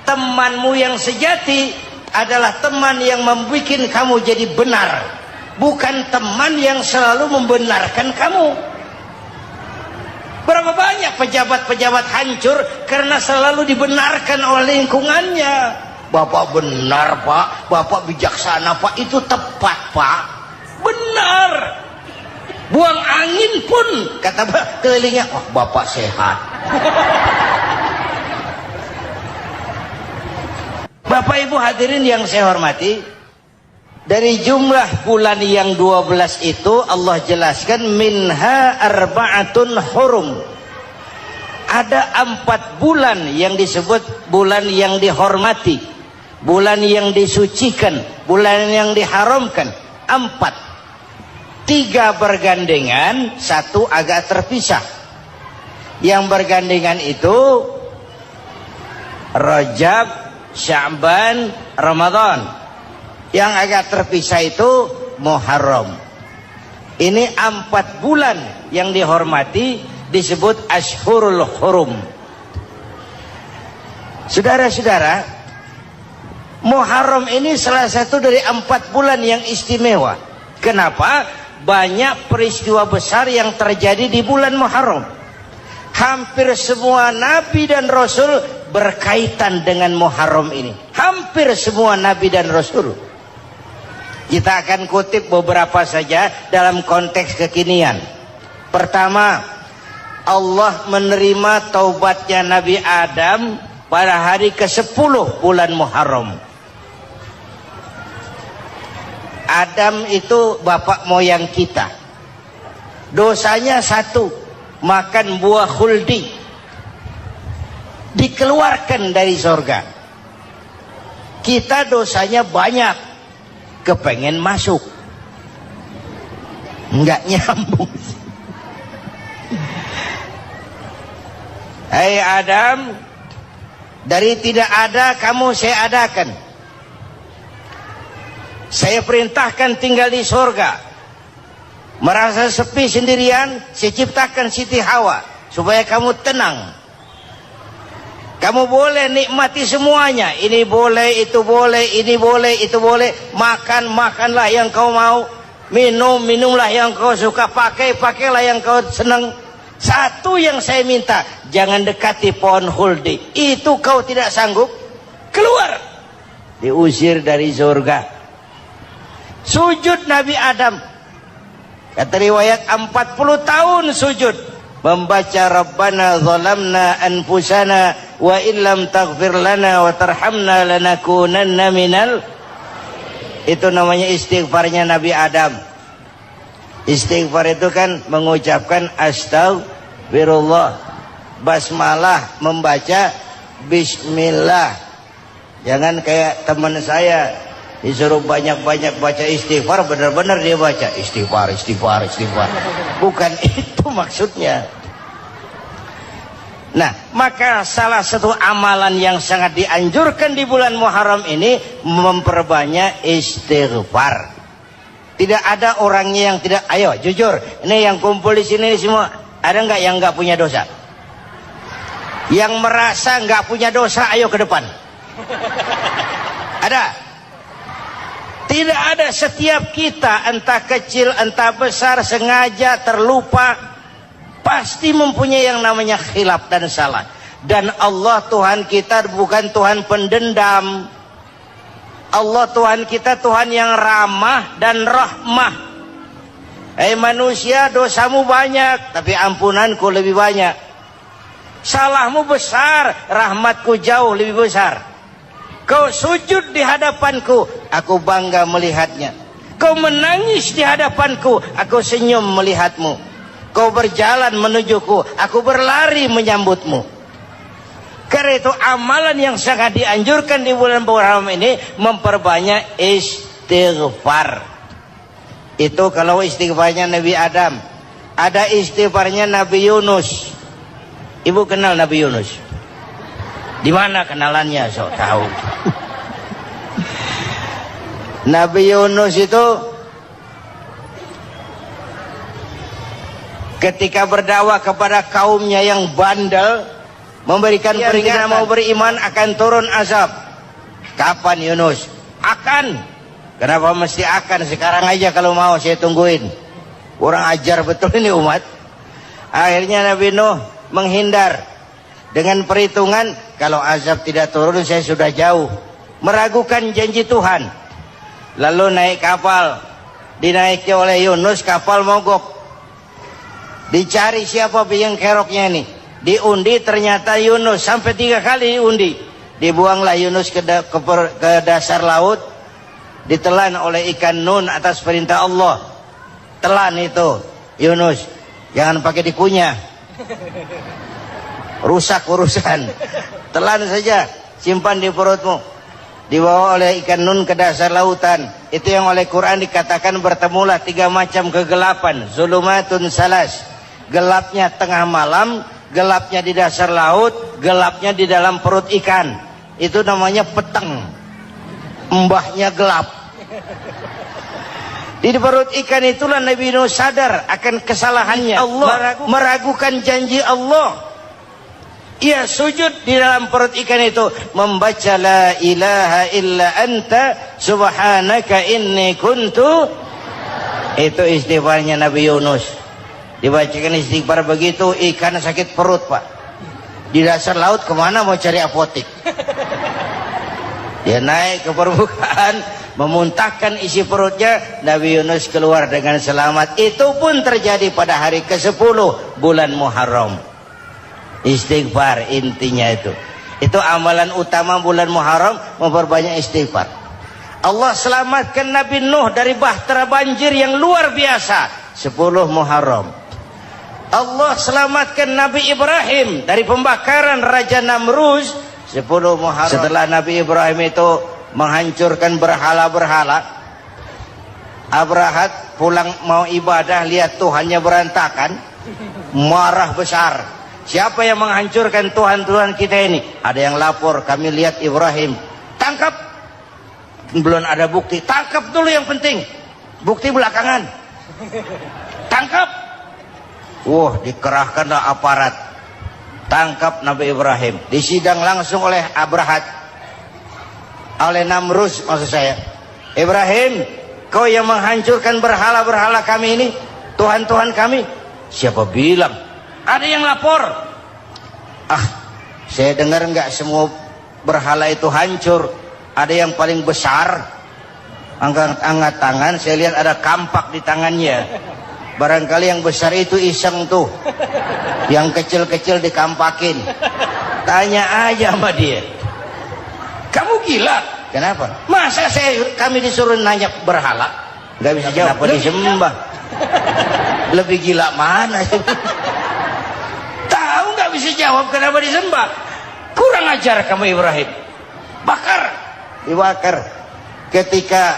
Temanmu yang sejati adalah teman yang membuat kamu jadi benar, bukan teman yang selalu membenarkan kamu. Berapa banyak pejabat-pejabat hancur karena selalu dibenarkan oleh lingkungannya. Bapak benar Pak, Bapak bijaksana Pak, itu tepat Pak, benar. Buang angin pun kata kelilingnya, wah Bapak sehat. Bapak Ibu hadirin yang saya hormati, dari jumlah bulan yang 12 itu Allah jelaskan minha arba'atun hurum. Ada 4 bulan yang disebut bulan yang dihormati, bulan yang disucikan, bulan yang diharamkan. 4, 3 bergandengan, 1 agak terpisah. Yang bergandengan itu Rajab, Sya'ban, Ramadan. Yang agak terpisah itu Muharram. Ini 4 bulan yang dihormati disebut Ashhurul Hurum. Saudara-saudara, Muharram ini salah satu dari 4 bulan yang istimewa. Kenapa? Banyak peristiwa besar yang terjadi di bulan Muharram. Hampir semua nabi dan rasul berkaitan dengan Muharram ini. Hampir semua nabi dan rasul. Kita akan kutip beberapa saja dalam konteks kekinian. Pertama, Allah menerima taubatnya Nabi Adam pada hari ke-10 bulan Muharram. Adam itu bapak moyang kita. Dosanya 1, makan buah khuldi, dikeluarkan dari surga. Kita dosanya banyak, kepengen masuk, nggak nyambung. Hai Adam, dari tidak ada kamu saya adakan. Saya perintahkan tinggal di surga. Merasa sepi sendirian, saya ciptakan Siti Hawa supaya kamu tenang. Kamu boleh nikmati semuanya. Ini boleh, itu boleh, ini boleh, itu boleh. Makan, makanlah yang kau mau. Minum, minumlah yang kau suka. Pakai, pakailah yang kau senang. Satu yang saya minta, jangan dekati pohon khuldi. Itu kau tidak sanggup, keluar. Diusir dari surga. Sujud Nabi Adam. Kata riwayat 40 tahun sujud. Membaca Rabbana zalamna anfusana wa illam taghfir lana wa tarhamna lanakunanna minal. Itu namanya istighfarnya Nabi Adam. Istighfar itu kan mengucapkan astagfirullah, basmalah, membaca bismillah. Jangan kayak teman saya disuruh banyak-banyak baca istighfar, benar-benar dia baca istighfar, istighfar, istighfar. Bukan itu maksudnya. Nah, maka salah satu amalan yang sangat dianjurkan di bulan Muharram ini memperbanyak istighfar. Tidak ada orangnya yang tidak. Ayo jujur, ini yang kumpul di sini semua, ada nggak yang nggak punya dosa? Yang merasa nggak punya dosa, ayo ke depan. Ada? Tidak ada. Setiap kita, entah kecil entah besar, sengaja, terlupa, pasti mempunyai yang namanya khilaf dan salah. Dan Allah Tuhan kita bukan Tuhan pendendam. Allah Tuhan kita Tuhan yang ramah dan rahmah. Hei manusia, dosamu banyak, tapi ampunanku lebih banyak. Salahmu besar, rahmatku jauh lebih besar. Kau sujud di hadapanku, aku bangga melihatnya. Kau menangis di hadapanku, aku senyum melihatmu. Kau berjalan menujuku, aku berlari menyambutmu. Karena itu amalan yang sangat dianjurkan di bulan Muharram ini memperbanyak istighfar. Itu kalau istighfarnya Nabi Adam. Ada istighfarnya Nabi Yunus. Ibu kenal Nabi Yunus? Di mana kenalannya? So tahu. Nabi Yunus itu ketika berdakwah kepada kaumnya yang bandel, memberikan peringatan mau beriman akan turun azab. Kapan Yunus? Akan. Kenapa mesti akan? Sekarang aja kalau mau saya tungguin. Kurang ajar betul ini umat. Akhirnya Nabi Nuh menghindar dengan perhitungan kalau azab tidak turun saya sudah jauh. Meragukan janji Tuhan. Lalu naik kapal. Dinaiki oleh Yunus, kapal mogok. Dicari siapa biang keroknya ini. Diundi ternyata Yunus. Sampai 3 kali diundi. Dibuanglah Yunus ke dasar laut. Ditelan oleh ikan nun atas perintah Allah. Telan itu Yunus. Jangan pakai dikunyah. Rusak urusan. Telan saja. Simpan di perutmu. Dibawa oleh ikan nun ke dasar lautan. Itu yang oleh Quran dikatakan bertemulah 3 macam kegelapan. Zulumatun salas. Gelapnya tengah malam, gelapnya di dasar laut, gelapnya di dalam perut ikan. Itu namanya peteng. Mbahnya gelap. Di perut ikan itulah Nabi Nuh sadar akan kesalahannya. Allah meragukan janji Allah. Ia sujud di dalam perut ikan itu membaca la ilaha illa anta subhanaka inni kuntu. Itu istighfarnya Nabi Yunus. Dibacakan istighfar begitu, ikan sakit perut pak. Di dasar laut kemana mau cari apotik? Dia naik ke permukaan, memuntahkan isi perutnya. Nabi Yunus keluar dengan selamat. Itu pun terjadi pada hari ke-10 bulan Muharram. Istighfar intinya itu. Itu amalan utama bulan Muharram, memperbanyak istighfar. Allah selamatkan Nabi Nuh dari bahtera banjir yang luar biasa. 10 Muharram. Allah selamatkan Nabi Ibrahim dari pembakaran Raja Namrud 10 Muharram. Setelah Nabi Ibrahim itu menghancurkan berhala-berhala, Abrahat pulang mau ibadah lihat Tuhannya berantakan, marah besar. Siapa yang menghancurkan Tuhan-Tuhan kita ini? Ada yang lapor, kami lihat Ibrahim. Tangkap. Belum ada bukti. Tangkap dulu yang penting. Bukti belakangan. Tangkap. Dikerahkanlah aparat. Tangkap Nabi Ibrahim. Disidang langsung oleh Abrahat. Oleh Namrud maksud saya. Ibrahim, kau yang menghancurkan berhala-berhala kami ini, Tuhan-Tuhan kami. Siapa bilang? Ada yang lapor. Saya dengar enggak semua berhala itu hancur. Ada yang paling besar. Angkat tangan, saya lihat ada kampak di tangannya. Barangkali yang besar itu iseng tuh. Yang kecil-kecil dikampakin. Tanya aja sama dia. Kamu gila? Kenapa? Masa kami disuruh nanya berhala? Gak bisa jawab. Kenapa disembah? Lebih gila mana? Tahu gak bisa jawab kenapa disembah? Kurang ajar kamu Ibrahim. Bakar. Dibakar. Ketika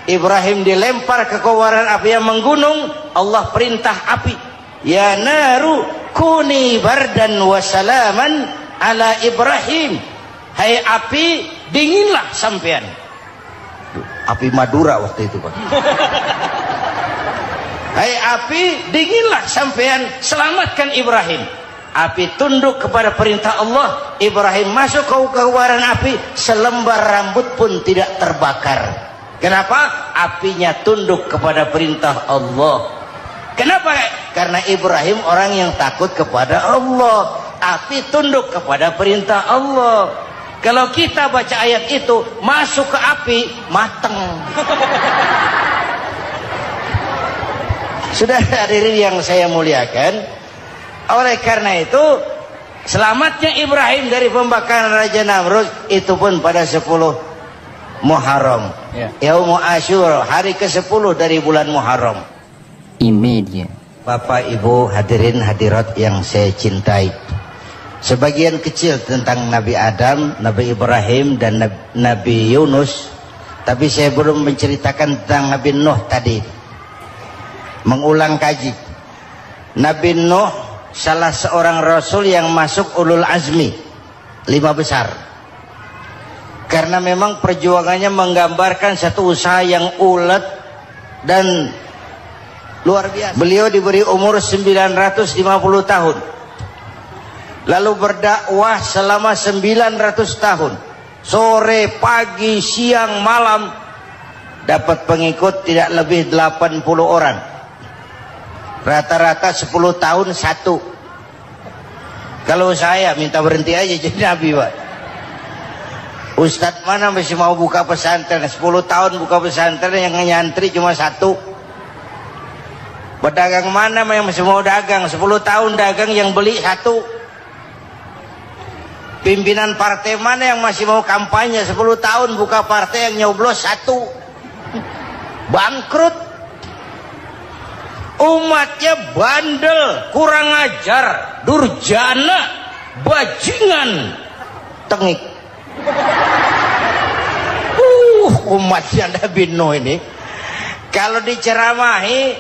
Ibrahim dilempar ke kobaran api yang menggunung, Allah perintah api, ya naru kuni bardan wa salaman ala Ibrahim. Hai api, dinginlah sampean. Api Madura waktu itu Pak. Hai api, dinginlah sampean, selamatkan Ibrahim. Api tunduk kepada perintah Allah. Ibrahim masuk ke kobaran api, selembar rambut pun tidak terbakar. Kenapa? Apinya tunduk kepada perintah Allah. Kenapa? Karena Ibrahim orang yang takut kepada Allah. Api tunduk kepada perintah Allah. Kalau kita baca ayat itu, masuk ke api, mateng. Sudah hadirin yang saya muliakan, oleh karena itu selamatnya Ibrahim dari pembakaran Raja Namrud itu pun pada 10 Muharram, Yaumul Asyura, hari ke-10 dari bulan Muharram. Imedia. Bapak Ibu hadirin hadirat yang saya cintai, sebagian kecil tentang Nabi Adam, Nabi Ibrahim dan Nabi Yunus, tapi saya belum menceritakan tentang Nabi Nuh tadi. Mengulang kaji. Nabi Nuh salah seorang rasul yang masuk ulul azmi 5 besar. Karena memang perjuangannya menggambarkan satu usaha yang ulet dan luar biasa. Beliau diberi umur 950 tahun. lalu berdakwah selama 900 tahun, sore, pagi, siang, malam, dapat pengikut tidak lebih 80 orang, rata-rata 10 tahun satu. Kalau saya minta berhenti aja jadi nabi, Pak. Ustadz mana masih mau buka pesantren 10 tahun buka pesantren, yang nyantri cuma satu. Pedagang mana yang masih mau dagang 10 tahun dagang, yang beli satu. Pimpinan partai mana yang masih mau kampanye 10 tahun buka partai, yang nyoblos satu. Bangkrut. Umatnya bandel, kurang ajar, durjana, bajingan, tengik. Umatnya Nabi Nuh ini kalau diceramahi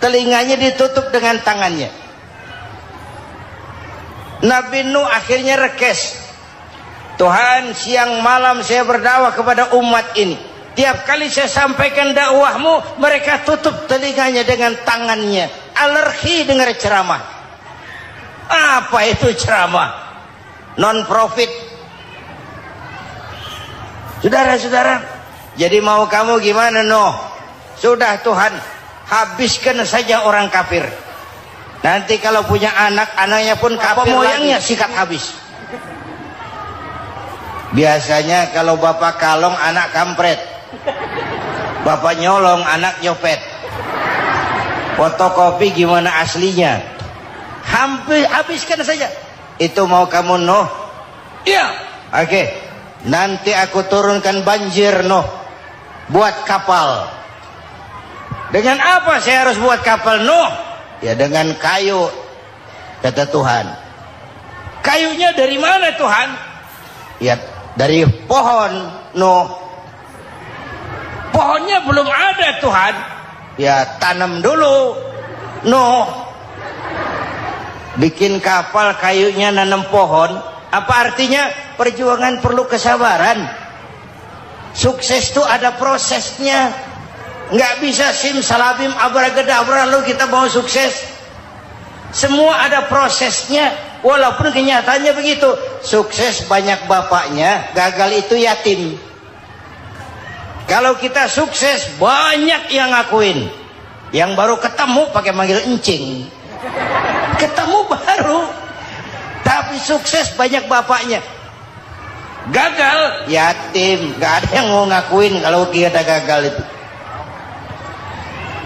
telinganya ditutup dengan tangannya. Nabi Nuh akhirnya rekes, Tuhan, siang malam saya berdakwah kepada umat ini, tiap kali saya sampaikan dakwahmu mereka tutup telinganya dengan tangannya, alergi dengar ceramah. Apa itu ceramah? Non profit. Saudara-saudara, jadi mau kamu gimana, Nuh? Sudah Tuhan, habiskan saja orang kafir. Nanti kalau punya anak, anaknya pun kafir, moyangnya sikat habis. Biasanya kalau bapak kalong, anak kampret. Bapak nyolong, anak nyopet. Fotokopi gimana aslinya? Hampir habiskan saja. Itu mau kamu, Nuh? Iya. Oke. Nanti aku turunkan banjir, Nuh, buat kapal. Dengan apa saya harus buat kapal, Nuh? Ya dengan kayu, kata Tuhan. Kayunya dari mana, Tuhan? Ya dari pohon, Nuh. Pohonnya belum ada, Tuhan. Ya tanam dulu, Nuh. Bikin kapal, kayunya nanam pohon. Apa artinya? Perjuangan perlu kesabaran. Sukses itu ada prosesnya. Nggak bisa simsalabim abracadabra lalu kita mau sukses. Semua ada prosesnya. Walaupun kenyataannya begitu. Sukses banyak bapaknya, gagal itu yatim. Kalau kita sukses banyak yang ngakuin. Yang baru ketemu pakai manggil encing. Ketemu baru. Tapi sukses banyak bapaknya. Gagal yatim, nggak ada yang mau ngakuin kalau kita gagal itu.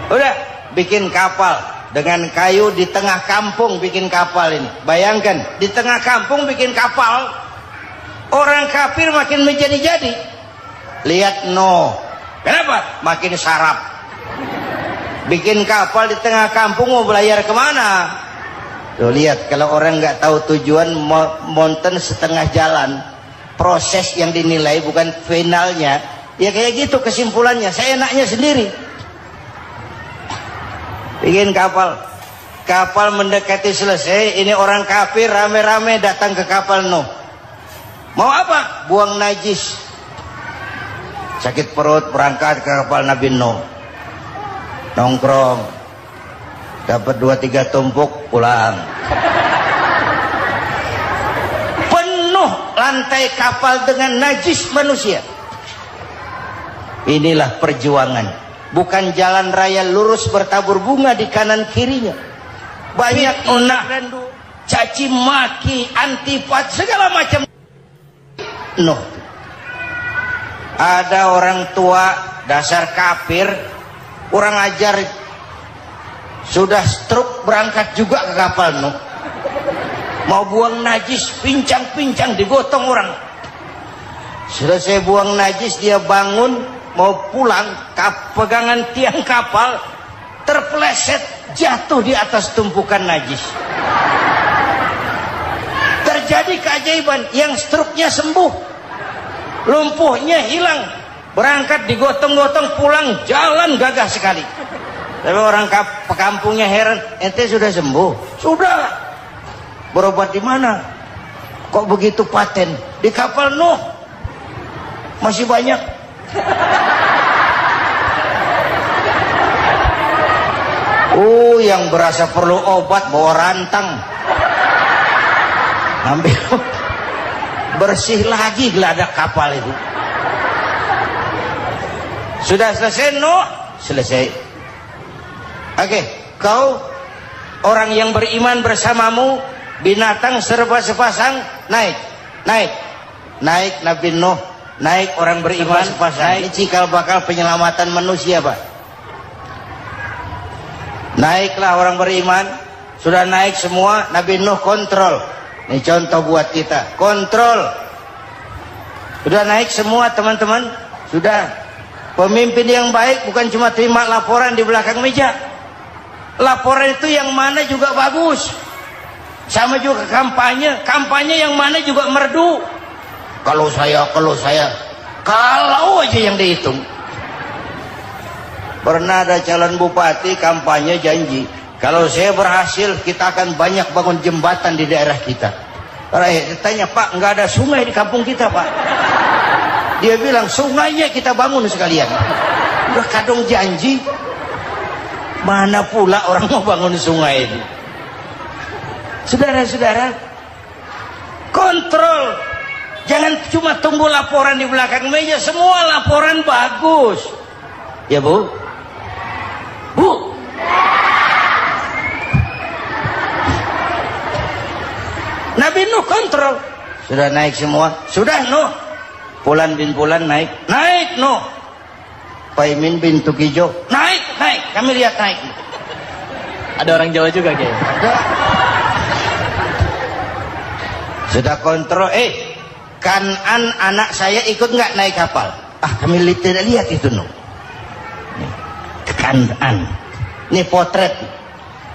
Udah bikin kapal dengan kayu di tengah kampung, bikin kapal ini. Bayangkan di tengah kampung bikin kapal, orang kafir makin menjadi-jadi. Lihat Nuh, kenapa? Makin sarap. Bikin kapal di tengah kampung, mau belayar kemana? Tuh lihat, kalau orang nggak tahu tujuan, mountain setengah jalan. Proses yang dinilai bukan finalnya. Ya kayak gitu kesimpulannya. Saya enaknya sendiri. Bikin kapal. Kapal mendekati selesai. Ini orang kafir rame-rame datang ke kapal Nuh. Mau apa? Buang najis. Sakit perut, berangkat ke kapal Nabi Nuh. Nongkrong. Dapat 2-3 tumpuk, pulang. Lantai kapal dengan najis manusia. Inilah perjuangan. Bukan jalan raya lurus bertabur bunga di kanan kirinya. Banyak unah, caci maki, antipat, segala macam. Nuh. Ada orang tua dasar kafir, kurang ajar, sudah stroke berangkat juga ke kapal Nuh. Mau buang najis, pincang-pincang, digotong orang. Selesai buang najis, dia bangun, mau pulang, pegangan tiang kapal, terpeleset, jatuh di atas tumpukan najis. Terjadi keajaiban, yang struknya sembuh, lumpuhnya hilang, berangkat digotong-gotong, pulang, jalan gagah sekali. Tapi orang kampungnya heran, ente sudah sembuh? Sudah. Berobat di mana? Kok begitu paten? Di kapal Nuh. Masih banyak. Yang berasa perlu obat bawa rantang. Ambil bersih lagi geladak kapal itu. Sudah selesai Nuh? Selesai. Oke, kau orang yang beriman bersamamu, binatang serba sepasang, naik Nabi Nuh, naik orang beriman sepasang. Ini cikal bakal penyelamatan manusia, Pak. Naiklah orang beriman, sudah naik semua, Nabi Nuh kontrol. Ini contoh buat kita, kontrol. Sudah naik semua teman-teman, sudah. Pemimpin yang baik bukan cuma terima laporan di belakang meja. Laporan itu yang mana juga bagus. Sama juga kampanye yang mana juga merdu. Kalau aja yang dihitung. Pernah ada calon bupati kampanye janji, kalau saya berhasil kita akan banyak bangun jembatan di daerah kita. Rakyat tanya, Pak, nggak ada sungai di kampung kita, Pak. Dia bilang, sungainya kita bangun sekalian. Udah kadung janji, mana pula orang mau bangun sungai itu. Saudara-saudara, kontrol. Jangan cuma tunggu laporan di belakang meja, semua laporan bagus. Ya, Bu? Bu? Nabi Nuh kontrol. Sudah naik semua? Sudah, Nuh. Pulan bin Pulan naik Nuh. Paimin bin Tukijo naik, kami lihat naik. Ada orang Jawa juga kayaknya. Ada. Sudah kontrol, Kanan anak saya ikut nggak naik kapal? Kami tidak lihat itu Nuh. Kanan, ini potret.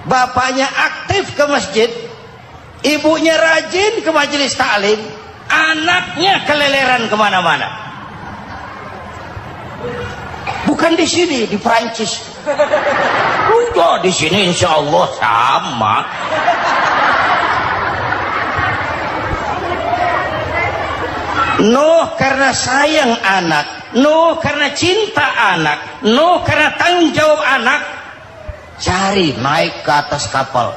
Bapaknya aktif ke masjid, ibunya rajin ke majelis taklim, anaknya keleleran kemana-mana. Bukan di sini, di Prancis. Udah di sini insya Allah sama. Nuh karena sayang anak, Nuh karena cinta anak, Nuh karena tanggung jawab anak, cari naik ke atas kapal.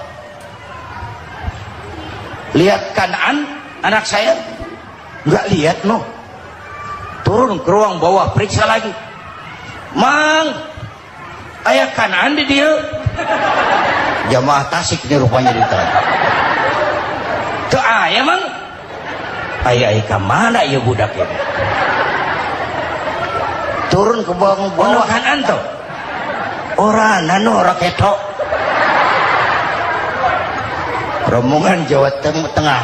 Lihat Kan'an, anak saya, nggak lihat Nuh. Turun ke ruang bawah, periksa lagi. Mang, ayah Kan'an di dia. Jamaah Tasik nih rupanya ditanya. Tuh ayah Mang. Ayah ke mana ya budak ini? Turun ke bawah Kan'an tuh. Orang nano raketok. Rombongan Jawa Tengah.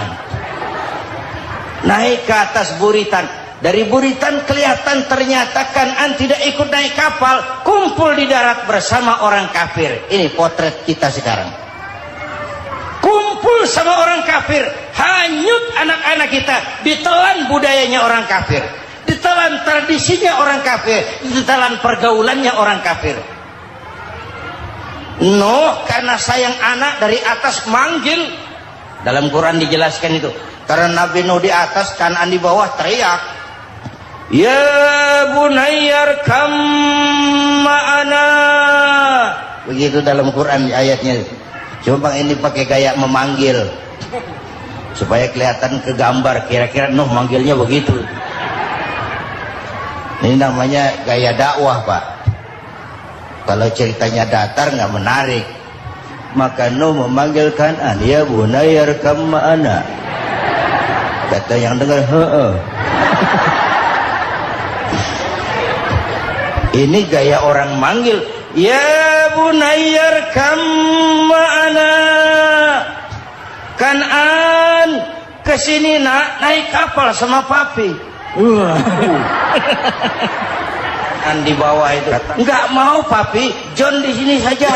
Naik ke atas buritan. Dari buritan kelihatan ternyata Kan'an tidak ikut naik kapal, kumpul di darat bersama orang kafir. Ini potret kita sekarang. Kumpul sama orang kafir, hanyut anak-anak kita, ditelan budayanya orang kafir, ditelan tradisinya orang kafir, ditelan pergaulannya orang kafir. Nuh karena sayang anak dari atas manggil. Dalam Quran dijelaskan itu. Karena Nabi Nuh di atas, Kan'an di bawah, teriak, ya bunayyarkam ma'ana. Begitu dalam Quran ayatnya. Cuma ini pakai gaya memanggil supaya kelihatan ke gambar, kira-kira Nuh manggilnya begitu. Ini namanya gaya dakwah, Pak. Kalau ceritanya datar nggak menarik. Maka Nuh memanggil Kan'an, ya bunayyarkam ma'ana. Kata yang dengar, ini gaya orang manggil, ya bunayyarkam ma'ana. Kan'an, kesini nak, naik kapal sama papi. Kan di bawah itu, nggak mau papi, John di sini saja.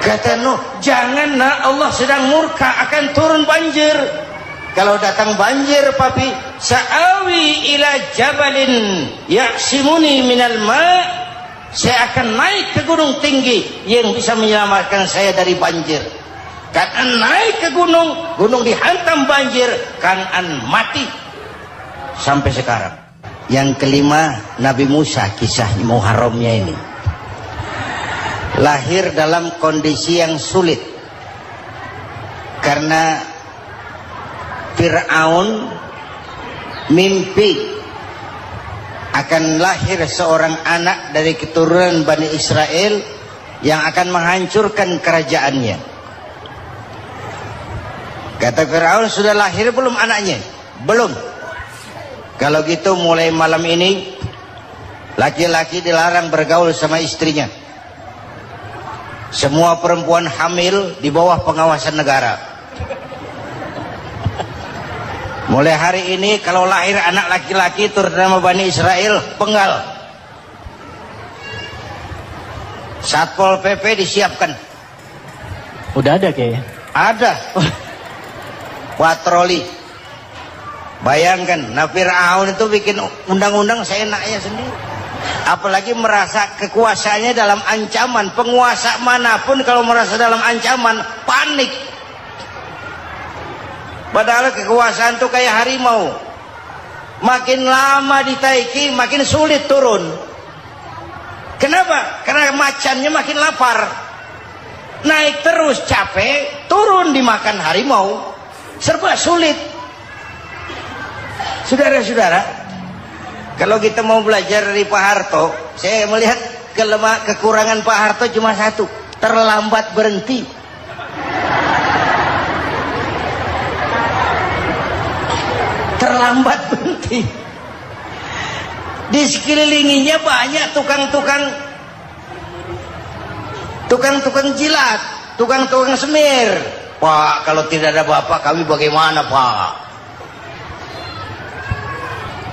Kata Nuh, jangan nak, Allah sedang murka, akan turun banjir. Kalau datang banjir papi, sa'awi ila jabalin ya'simuni minal ma', saya akan naik ke gunung tinggi yang bisa menyelamatkan saya dari banjir. Kan'an naik ke gunung, gunung dihantam banjir, Kan'an mati sampai sekarang. Yang kelima, Nabi Musa, kisah Muharramnya ini. Lahir dalam kondisi yang sulit. Karena Fir'aun mimpi akan lahir seorang anak dari keturunan Bani Israel yang akan menghancurkan kerajaannya. Kata Fir'aun, sudah lahir belum anaknya? Belum. Kalau gitu mulai malam ini laki-laki dilarang bergaul sama istrinya. Semua perempuan hamil di bawah pengawasan negara. Mulai hari ini kalau lahir anak laki-laki terutama Bani Israel, penggal. Satpol PP disiapkan. Udah ada kayaknya. Ada. Patroli. Bayangkan, nah Fir'aun itu bikin undang-undang seenaknya sendiri. Apalagi merasa kekuasaannya dalam ancaman. Penguasa manapun kalau merasa dalam ancaman, panik. Padahal kekuasaan itu kayak harimau. Makin lama ditaiki, makin sulit turun. Kenapa? Karena macannya makin lapar. Naik terus capek, turun dimakan harimau. Serba sulit. Saudara-saudara, kalau kita mau belajar dari Pak Harto, saya melihat kekurangan Pak Harto cuma satu, terlambat berhenti. Terlambat berhenti. Di sekelilinginya banyak tukang jilat, tukang semir. Pak, kalau tidak ada Bapak kami bagaimana, Pak?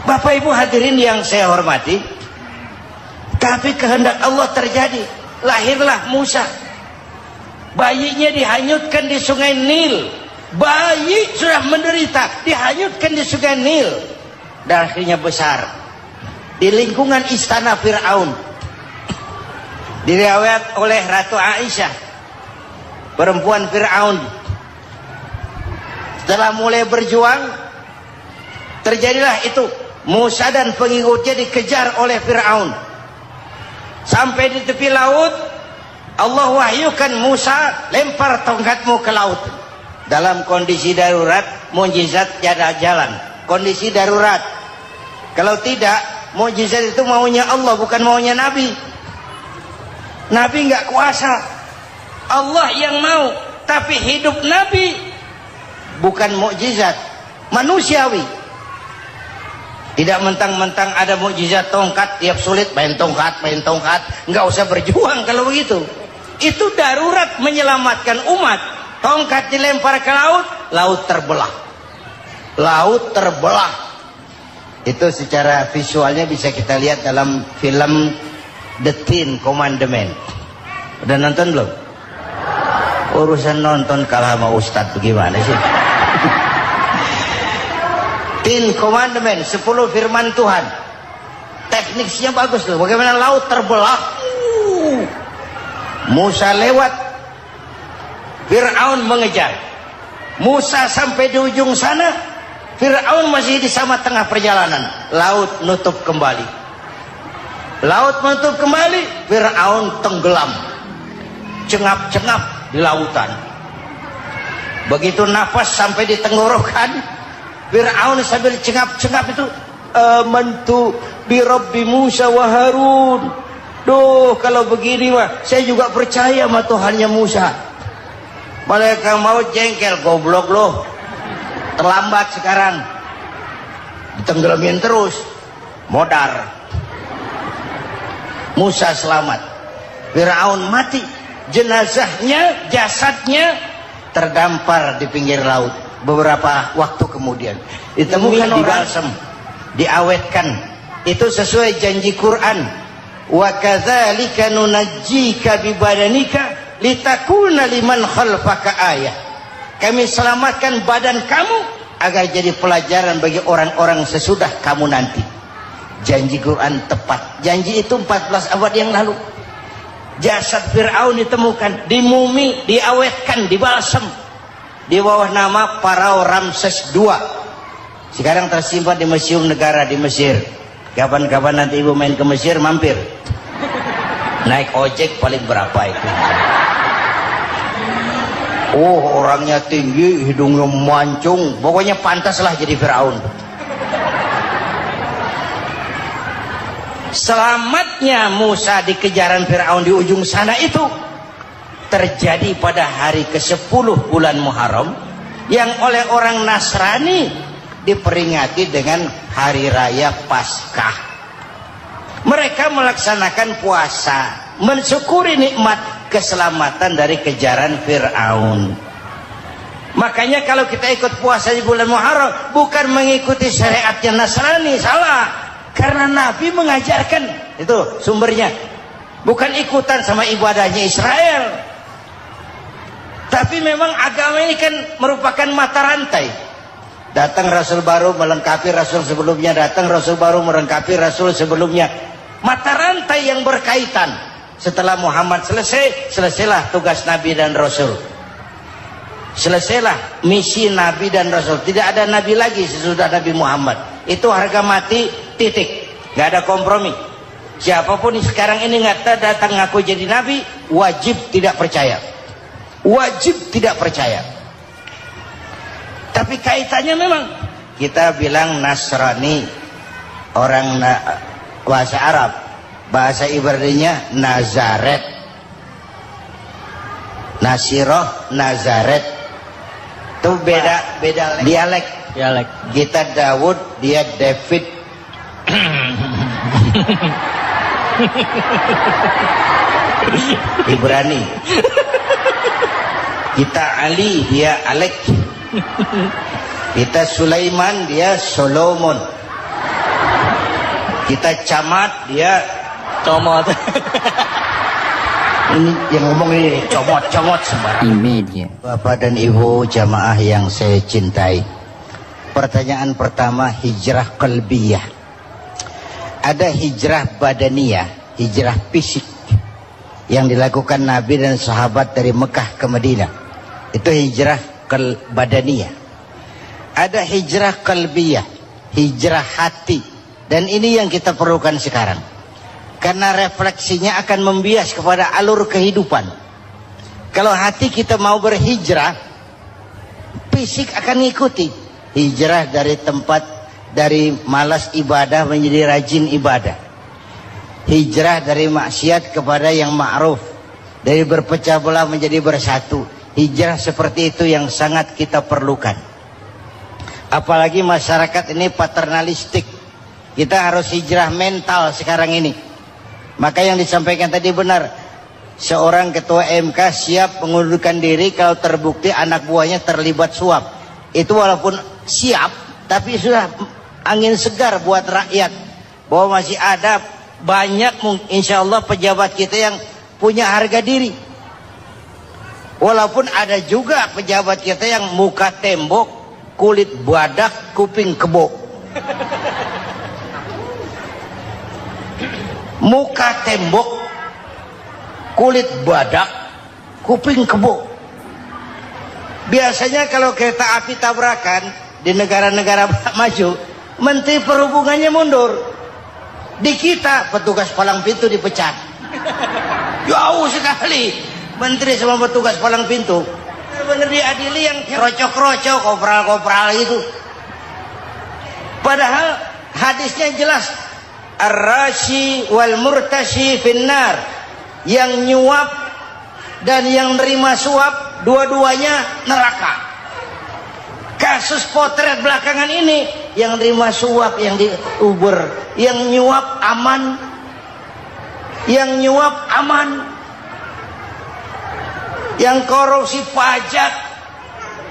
Bapak Ibu hadirin yang saya hormati, tapi kehendak Allah terjadi. Lahirlah Musa. Bayinya dihanyutkan di sungai Nil. Bayi sudah menderita, dihanyutkan di sungai Nil. Dan akhirnya besar di lingkungan istana Fir'aun. Diriwayat oleh Ratu Aisyah, perempuan Fir'aun, setelah mulai berjuang, terjadilah itu. Musa dan pengikutnya dikejar oleh Fir'aun. Sampai di tepi laut, Allah wahyukan, Musa, lempar tongkatmu ke laut. Dalam kondisi darurat, mukjizat tiada jalan. Kondisi darurat. Kalau tidak, mukjizat itu maunya Allah, bukan maunya Nabi. Nabi nggak kuasa. Allah yang mau. Tapi hidup Nabi bukan mukjizat, manusiawi. Tidak mentang-mentang ada mukjizat tongkat, tiap sulit main tongkat. Nggak usah berjuang kalau begitu. Itu darurat menyelamatkan umat. Tongkat dilempar ke laut, laut terbelah. Laut terbelah. Itu secara visualnya bisa kita lihat dalam film The Ten Commandment. Udah nonton belum? Urusan nonton kalah sama Ustadz bagaimana sih? Ten Commandment, 10 firman Tuhan. Tekniknya bagus loh. Bagaimana laut terbelah. Musa lewat, Fir'aun mengejar. Musa sampai di ujung sana, Fir'aun masih di sama tengah perjalanan. Laut nutup kembali. Laut menutup kembali, Fir'aun tenggelam. Cengap-cengap di lautan. Begitu nafas sampai di tenggorokan, Fir'aun sambil cengap-cengap itu, amantu bi Rabbi Musa wa Harun. Duh, kalau begini mah saya juga percaya sama Tuhannya Musa. Malaikat maut jengkel, goblok loh. Terlambat sekarang. Ditenggelamin terus. Modar. Musa selamat. Fir'aun mati. Jenazahnya, jasadnya terdampar di pinggir laut. Beberapa waktu kemudian ditemukan di balsam, diawetkan. Itu sesuai janji Quran. Wa kadzalika nunajjika bi badanika litakuna liman khalfaka ayah. Kami selamatkan badan kamu agar jadi pelajaran bagi orang-orang sesudah kamu nanti. Janji Quran tepat. Janji itu 14 abad yang lalu. Jasad Fir'aun ditemukan, dimumi, diawetkan, dibalsam di bawah nama Pharao Ramses II. Sekarang tersimpan di Museum Negara di Mesir. Kapan-kapan nanti ibu main ke Mesir, mampir. Naik ojek paling berapa itu? Oh, orangnya tinggi, hidungnya mancung, pokoknya pantaslah jadi Firaun. Selamatnya Musa di kejaran Firaun di ujung sana itu terjadi pada hari ke-10 bulan Muharram, yang oleh orang Nasrani diperingati dengan hari raya Paskah. Mereka melaksanakan puasa, mensyukuri nikmat keselamatan dari kejaran Firaun. Makanya kalau kita ikut puasa di bulan Muharram bukan mengikuti syariatnya Nasrani, salah. Karena Nabi mengajarkan, itu sumbernya, bukan ikutan sama ibadahnya Israel. Tapi memang agama ini kan merupakan mata rantai. Datang Rasul baru melengkapi Rasul sebelumnya, datang Rasul baru melengkapi Rasul sebelumnya. Mata rantai yang berkaitan. Setelah Muhammad selesai, selesailah tugas Nabi dan Rasul. Selesailah misi Nabi dan Rasul. Tidak ada Nabi lagi sesudah Nabi Muhammad. Itu harga mati, titik. Gak ada kompromi. Siapapun sekarang ini nggak datang ngaku jadi Nabi, wajib tidak percaya. Wajib tidak percaya. Tapi kaitannya memang kita bilang Nasrani, orang bahasa Arab, bahasa Ibraninya Nazaret, Nasiroh, Nazaret. Itu beda dialek. Kita Daud, dia David. Ibrani. Kita Ali, dia Alek. Kita Sulaiman, dia Solomon. Kita Camat, dia Comot. Ini yang ngomong ini comot-comot sembarang. Media. Bapak dan Ibu jamaah yang saya cintai, pertanyaan pertama, hijrah qalbiyah. Ada hijrah badaniyah, hijrah fisik yang dilakukan Nabi dan sahabat dari Mekah ke Madinah. Itu hijrah badaniyah. Ada hijrah qalbiyah, hijrah hati. Dan ini yang kita perlukan sekarang. Karena refleksinya akan membias kepada alur kehidupan. Kalau hati kita mau berhijrah, fisik akan ngikuti. Hijrah dari tempat, dari malas ibadah menjadi rajin ibadah. Hijrah dari maksiat kepada yang ma'ruf, dari berpecah belah menjadi bersatu. Hijrah seperti itu yang sangat kita perlukan. Apalagi masyarakat ini paternalistik. Kita harus hijrah mental sekarang ini. Maka yang disampaikan tadi benar. Seorang ketua MK siap mengundurkan diri kalau terbukti anak buahnya terlibat suap. Itu walaupun siap, tapi sudah angin segar buat rakyat. Bahwa masih ada banyak insya Allah pejabat kita yang punya harga diri. Walaupun ada juga pejabat kita yang muka tembok, kulit badak, kuping kebo. Muka tembok, kulit badak, kuping kebo. Biasanya kalau kereta api tabrakan di negara-negara maju, Menteri Perhubungannya mundur. Di kita petugas palang pintu dipecat. Jauh sekali Menteri sama petugas palang pintu. Benar diadili yang krocok-krocok, kopral-kopral itu. Padahal hadisnya jelas, ar-rashi wal murtashi finnar. Yang nyuap dan yang nerima suap dua-duanya neraka. Kasus potret belakangan ini, yang nerima suap, yang diuber, yang nyuap aman, yang nyuap aman, yang korupsi pajak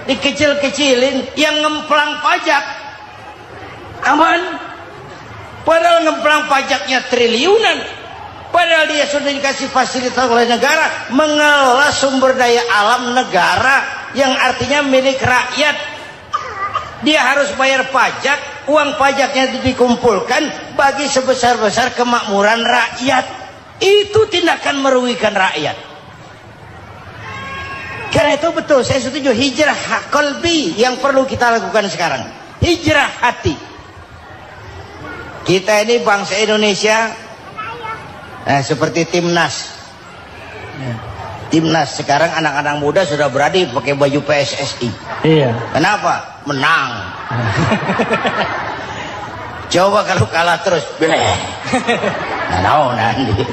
dikecil-kecilin, yang ngemplang pajak aman. Padahal ngemplang pajaknya triliunan. Padahal dia sudah dikasih fasilitas oleh negara mengelola sumber daya alam negara yang artinya milik rakyat. Dia harus bayar pajak, uang pajaknya dikumpulkan bagi sebesar-besar kemakmuran rakyat. Itu tindakan merugikan rakyat. Karena itu betul, saya setuju, hijrah qalbi yang perlu kita lakukan sekarang. Hijrah hati. Kita ini bangsa Indonesia seperti timnas. Timnas sekarang anak-anak muda sudah berani pakai baju PSSI. Iya. Kenapa? Menang. Coba kalau kalah terus, beleh. Nanti.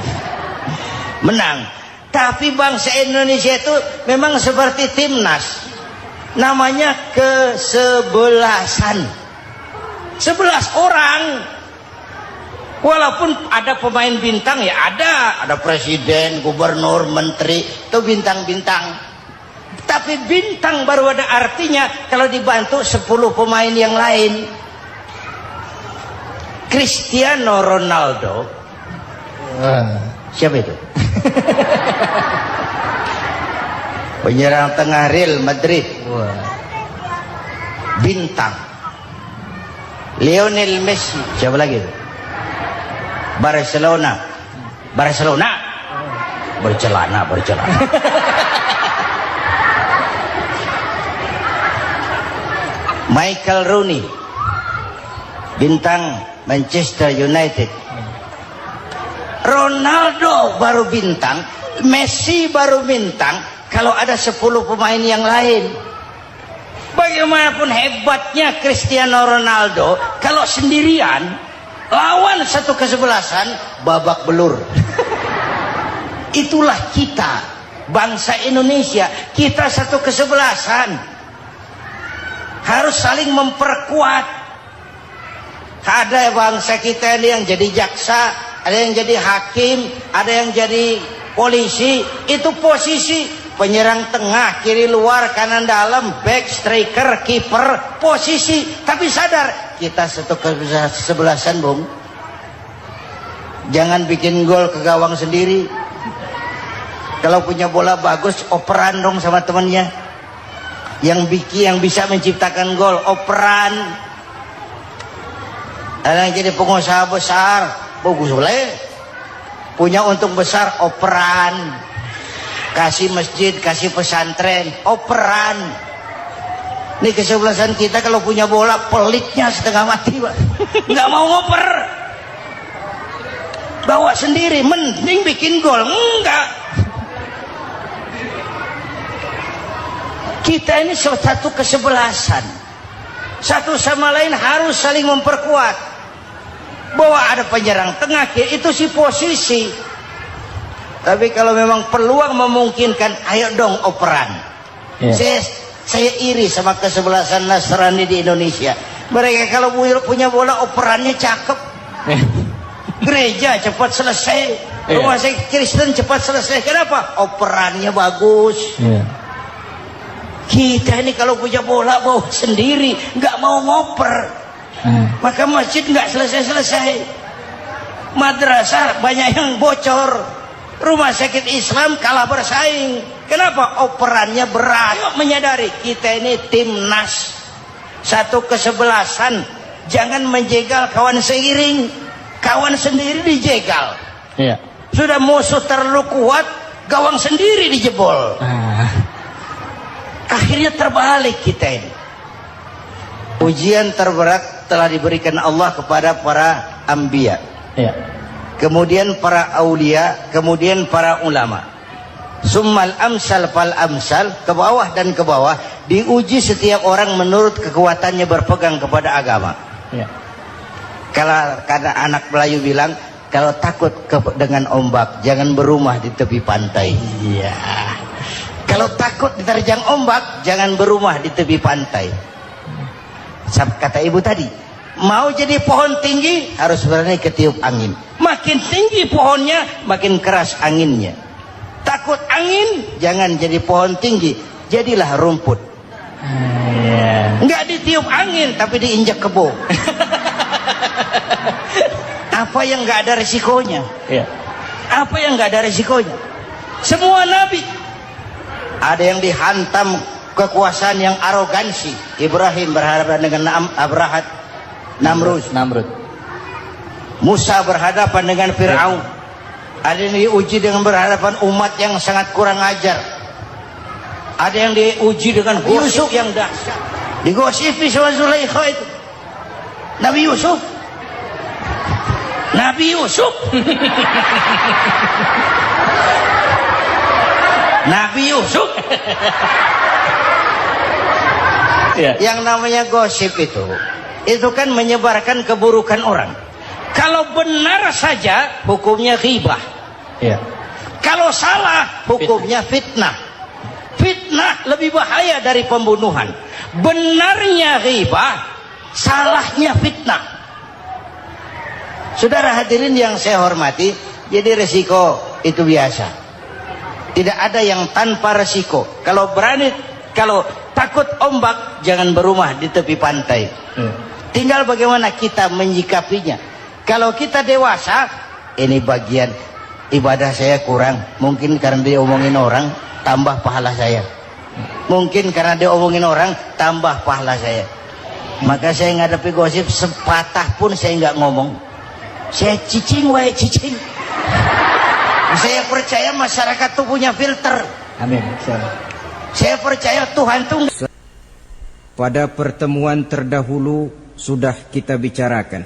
Menang. Tapi bangsa Indonesia itu memang seperti timnas. Namanya kesebelasan. 11 orang. Walaupun ada pemain bintang ya ada presiden, gubernur, menteri, itu bintang-bintang. Tapi bintang baru ada artinya kalau dibantu 10 pemain yang lain. Cristiano Ronaldo. Siapa itu? Penyerang tengah Real Madrid. Bintang. Lionel Messi. Siapa lagi itu? Barcelona. Bercelana. Michael Rooney, bintang Manchester United. Ronaldo baru bintang, Messi baru bintang kalau ada 10 pemain yang lain. Bagaimanapun hebatnya Cristiano Ronaldo, kalau sendirian lawan satu kesebelasan, babak belur. Itulah kita, bangsa Indonesia. Kita satu kesebelasan, harus saling memperkuat. Ada bangsa kita ini yang jadi jaksa, ada yang jadi hakim, ada yang jadi polisi. Itu posisi penyerang tengah, kiri luar, kanan dalam, back, striker, kiper, posisi. Tapi sadar kita satu kesebelasan, Bung. Jangan bikin gol ke gawang sendiri. Kalau punya bola bagus, operan dong sama temannya. Yang bisa menciptakan gol, operan. Ada yang jadi pengusaha besar, bagus boleh. Punya untung besar, operan. Kasih masjid, kasih pesantren, operan. Ini kesebelasan kita kalau punya bola pelitnya setengah mati, Pak. Nggak mau ngoper. Bawa sendiri, mending bikin gol. Enggak. Kita ini satu kesebelasan. Satu sama lain harus saling memperkuat. Bahwa ada penyerang tengah kiri, itu si posisi. Tapi kalau memang peluang memungkinkan, ayo dong operan. Saya iri sama kesebelasan Nasrani di Indonesia. Mereka kalau punya bola operannya cakep. Gereja cepat selesai, rumah sakit Kristen cepat selesai. Kenapa? Operannya bagus. Kita ini kalau punya bola bawa sendiri, nggak mau ngoper. Maka masjid nggak selesai-selesai. Madrasah banyak yang bocor. Rumah sakit Islam kalah bersaing. Kenapa? Operannya berat. Ayo menyadari kita ini timnas, satu kesebelasan. Jangan menjegal kawan seiring. Kawan sendiri dijegal. Sudah musuh terlalu kuat, gawang sendiri dijebol. Akhirnya terbalik kita ini. Ujian terberat telah diberikan Allah kepada para anbiya. Kemudian para aulia, kemudian para ulama. Summal amsal fal amsal, ke bawah dan ke bawah, diuji setiap orang menurut kekuatannya berpegang kepada agama. Kalau karena anak Melayu bilang, kalau takut dengan ombak, jangan berumah di tepi pantai. Kalau takut diterjang ombak, jangan berumah di tepi pantai. Kata ibu tadi, mau jadi pohon tinggi harus berani ketiup angin. Makin tinggi pohonnya, makin keras anginnya. Takut angin, jangan jadi pohon tinggi, jadilah rumput. Nggak ditiup angin, tapi diinjak kebo. Apa yang nggak ada resikonya? Apa yang nggak ada resikonya? Semua nabi ada yang dihantam kekuasaan yang arogansi. Ibrahim berhadapan dengan Namrud. Musa berhadapan dengan Fir'aun. Ada yang diuji dengan berhadapan umat yang sangat kurang ajar. Ada yang diuji dengan gosip yang dahsyat. Digosipi sama Zulaikha itu. Nabi Yusuf Nabi Yusuf. Ya. Yang namanya gosip itu kan menyebarkan keburukan orang. Kalau benar saja hukumnya ghibah. Ya. Kalau salah hukumnya fitnah. Fitnah lebih bahaya dari pembunuhan. Benarnya ghibah, salahnya fitnah. Saudara hadirin yang saya hormati, jadi resiko itu biasa. Tidak ada yang tanpa resiko. Kalau berani, kalau takut ombak, jangan berumah di tepi pantai. Tinggal bagaimana kita menyikapinya. Kalau kita dewasa, ini bagian ibadah saya kurang. Mungkin karena dia omongin orang, tambah pahala saya. Mungkin karena dia omongin orang, tambah pahala saya. Maka saya ngadapi gosip sepatah pun saya nggak ngomong. Saya cicing, wae cicing. Saya percaya masyarakat itu punya filter. Amin. Saya percaya Tuhan itu. Pada pertemuan terdahulu sudah kita bicarakan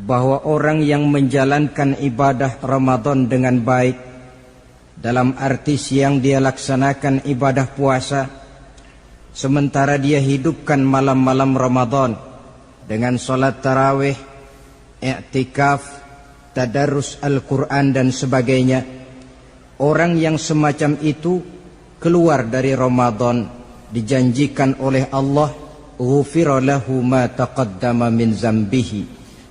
bahwa orang yang menjalankan ibadah Ramadan dengan baik, dalam arti siang dia laksanakan ibadah puasa, sementara dia hidupkan malam-malam Ramadan dengan sholat tarawih, i'tikaf, tadarus Al-Quran dan sebagainya. Orang yang semacam itu keluar dari Ramadan dijanjikan oleh Allah, ghufira lahu ma taqaddama min zambihi,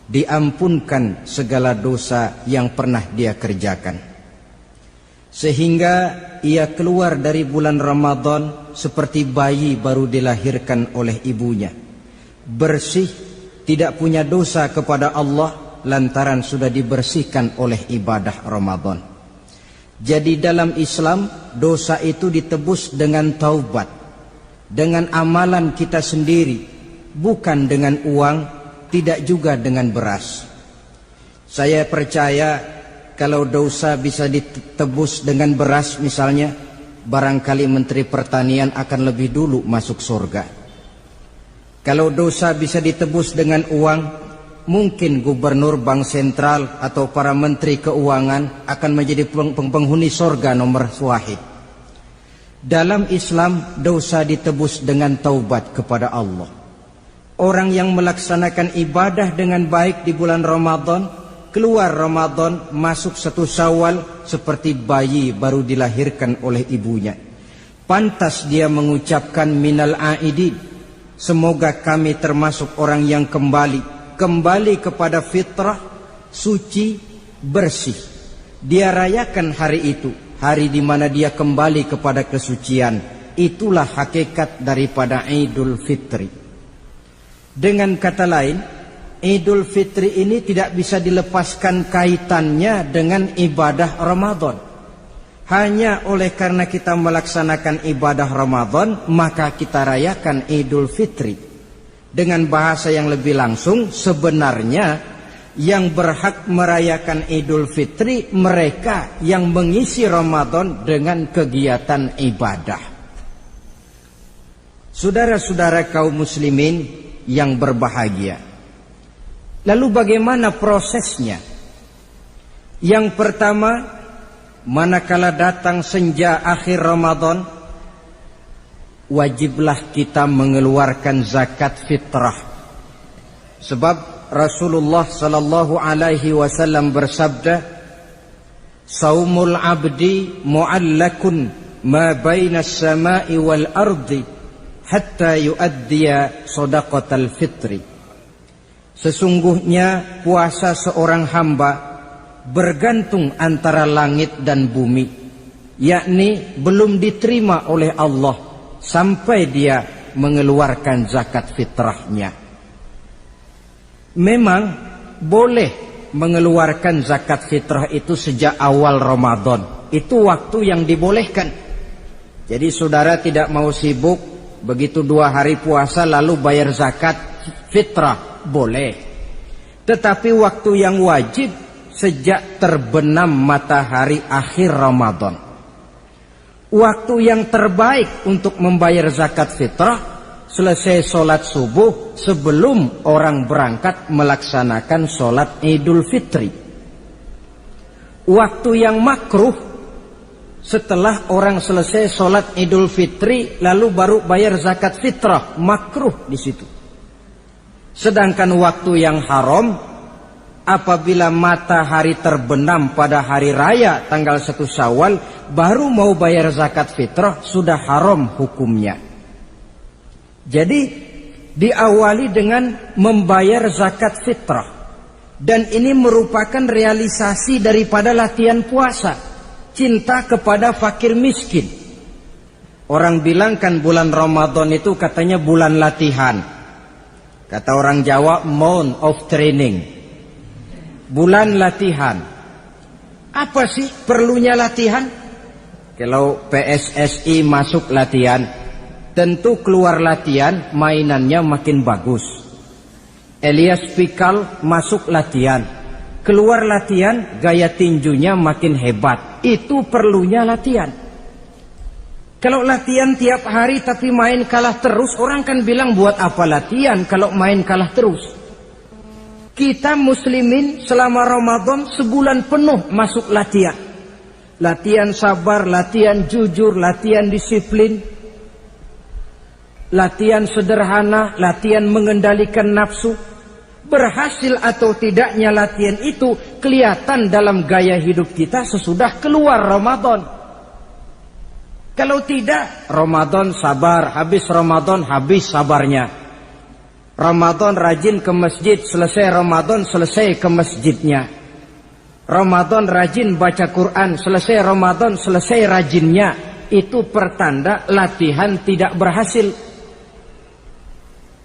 diampunkan segala dosa yang pernah dia kerjakan. Sehingga ia keluar dari bulan Ramadan seperti bayi baru dilahirkan oleh ibunya, bersih, tidak punya dosa kepada Allah lantaran sudah dibersihkan oleh ibadah Ramadan. Jadi dalam Islam dosa itu ditebus dengan taubat, dengan amalan kita sendiri, bukan dengan uang, tidak juga dengan beras. Saya percaya kalau dosa bisa ditebus dengan beras misalnya, barangkali Menteri Pertanian akan lebih dulu masuk surga. Kalau dosa bisa ditebus dengan uang, mungkin Gubernur Bank Sentral atau para Menteri Keuangan akan menjadi penghuni surga nomor wahid. Dalam Islam dosa ditebus dengan taubat kepada Allah. Orang yang melaksanakan ibadah dengan baik di bulan Ramadan, keluar Ramadan masuk 1 Syawal seperti bayi baru dilahirkan oleh ibunya. Pantas dia mengucapkan minal aidin, semoga kami termasuk orang yang kembali kepada fitrah, suci, bersih. Dia rayakan hari itu, hari di mana dia kembali kepada kesucian. Itulah hakikat daripada Idul Fitri. Dengan kata lain, Idul Fitri ini tidak bisa dilepaskan kaitannya dengan ibadah Ramadan. Hanya oleh karena kita melaksanakan ibadah Ramadan, maka kita rayakan Idul Fitri. Dengan bahasa yang lebih langsung, sebenarnya yang berhak merayakan Idul Fitri mereka yang mengisi Ramadan dengan kegiatan ibadah. Saudara-saudara kaum muslimin yang berbahagia, lalu bagaimana prosesnya? Yang pertama, manakala datang senja akhir Ramadan, wajiblah kita mengeluarkan zakat fitrah. Sebab Rasulullah sallallahu alaihi wasallam bersabda, "Saumul 'abdi mu'allakun ma baina as-sama'i wal ardi hatta yu'addiya shadaqatal fitri." Sesungguhnya puasa seorang hamba bergantung antara langit dan bumi, yakni belum diterima oleh Allah sampai dia mengeluarkan zakat fitrahnya. Memang boleh mengeluarkan zakat fitrah itu sejak awal Ramadan. Itu waktu yang dibolehkan. Jadi saudara tidak mau sibuk, begitu 2 hari puasa lalu bayar zakat fitrah, boleh. Tetapi waktu yang wajib sejak terbenam matahari akhir Ramadan. Waktu yang terbaik untuk membayar zakat fitrah selesai sholat subuh sebelum orang berangkat melaksanakan sholat Idul Fitri. Waktu yang makruh setelah orang selesai sholat Idul Fitri lalu baru bayar zakat fitrah, makruh di situ. Sedangkan waktu yang haram apabila matahari terbenam pada hari raya tanggal 1 Syawal baru mau bayar zakat fitrah, sudah haram hukumnya. Jadi diawali dengan membayar zakat fitrah, dan ini merupakan realisasi daripada latihan puasa, cinta kepada fakir miskin. Orang bilang kan bulan Ramadan itu katanya bulan latihan. Kata orang Jawa, month of training, bulan latihan. Apa sih perlunya latihan? Kalau PSSI masuk latihan, tentu keluar latihan mainannya makin bagus. Elias Pikal masuk latihan, keluar latihan gaya tinjunya makin hebat. Itu perlunya latihan. Kalau latihan tiap hari tapi main kalah terus, orang kan bilang buat apa latihan kalau main kalah terus. Kita muslimin selama Ramadan sebulan penuh masuk latihan. Latihan sabar, latihan jujur, latihan disiplin, latihan sederhana, latihan mengendalikan nafsu. Berhasil atau tidaknya latihan itu kelihatan dalam gaya hidup kita sesudah keluar Ramadan. Kalau tidak, Ramadan sabar, habis Ramadan habis sabarnya. Ramadan rajin ke masjid, selesai Ramadan selesai ke masjidnya. Ramadan rajin baca Quran, selesai Ramadan selesai rajinnya. Itu pertanda latihan tidak berhasil.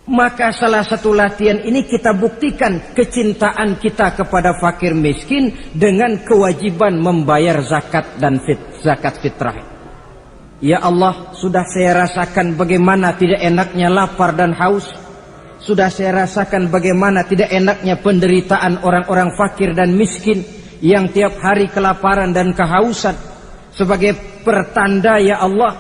Maka salah satu latihan ini kita buktikan kecintaan kita kepada fakir miskin dengan kewajiban membayar zakat dan zakat fitrah. Ya Allah, sudah saya rasakan bagaimana tidak enaknya lapar dan haus. Sudah saya rasakan bagaimana tidak enaknya penderitaan orang-orang fakir dan miskin yang tiap hari kelaparan dan kehausan. Sebagai pertanda, ya Allah,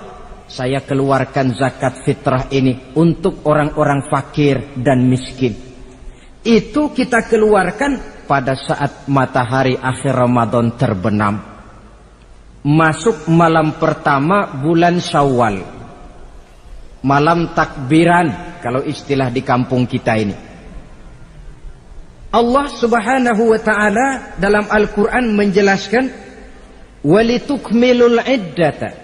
saya keluarkan zakat fitrah ini untuk orang-orang fakir dan miskin. Itu kita keluarkan pada saat matahari akhir Ramadan terbenam. Masuk malam pertama bulan Syawal. Malam takbiran kalau istilah di kampung kita ini. Allah Subhanahu wa taala dalam Al-Qur'an menjelaskan, walitukmilul iddata,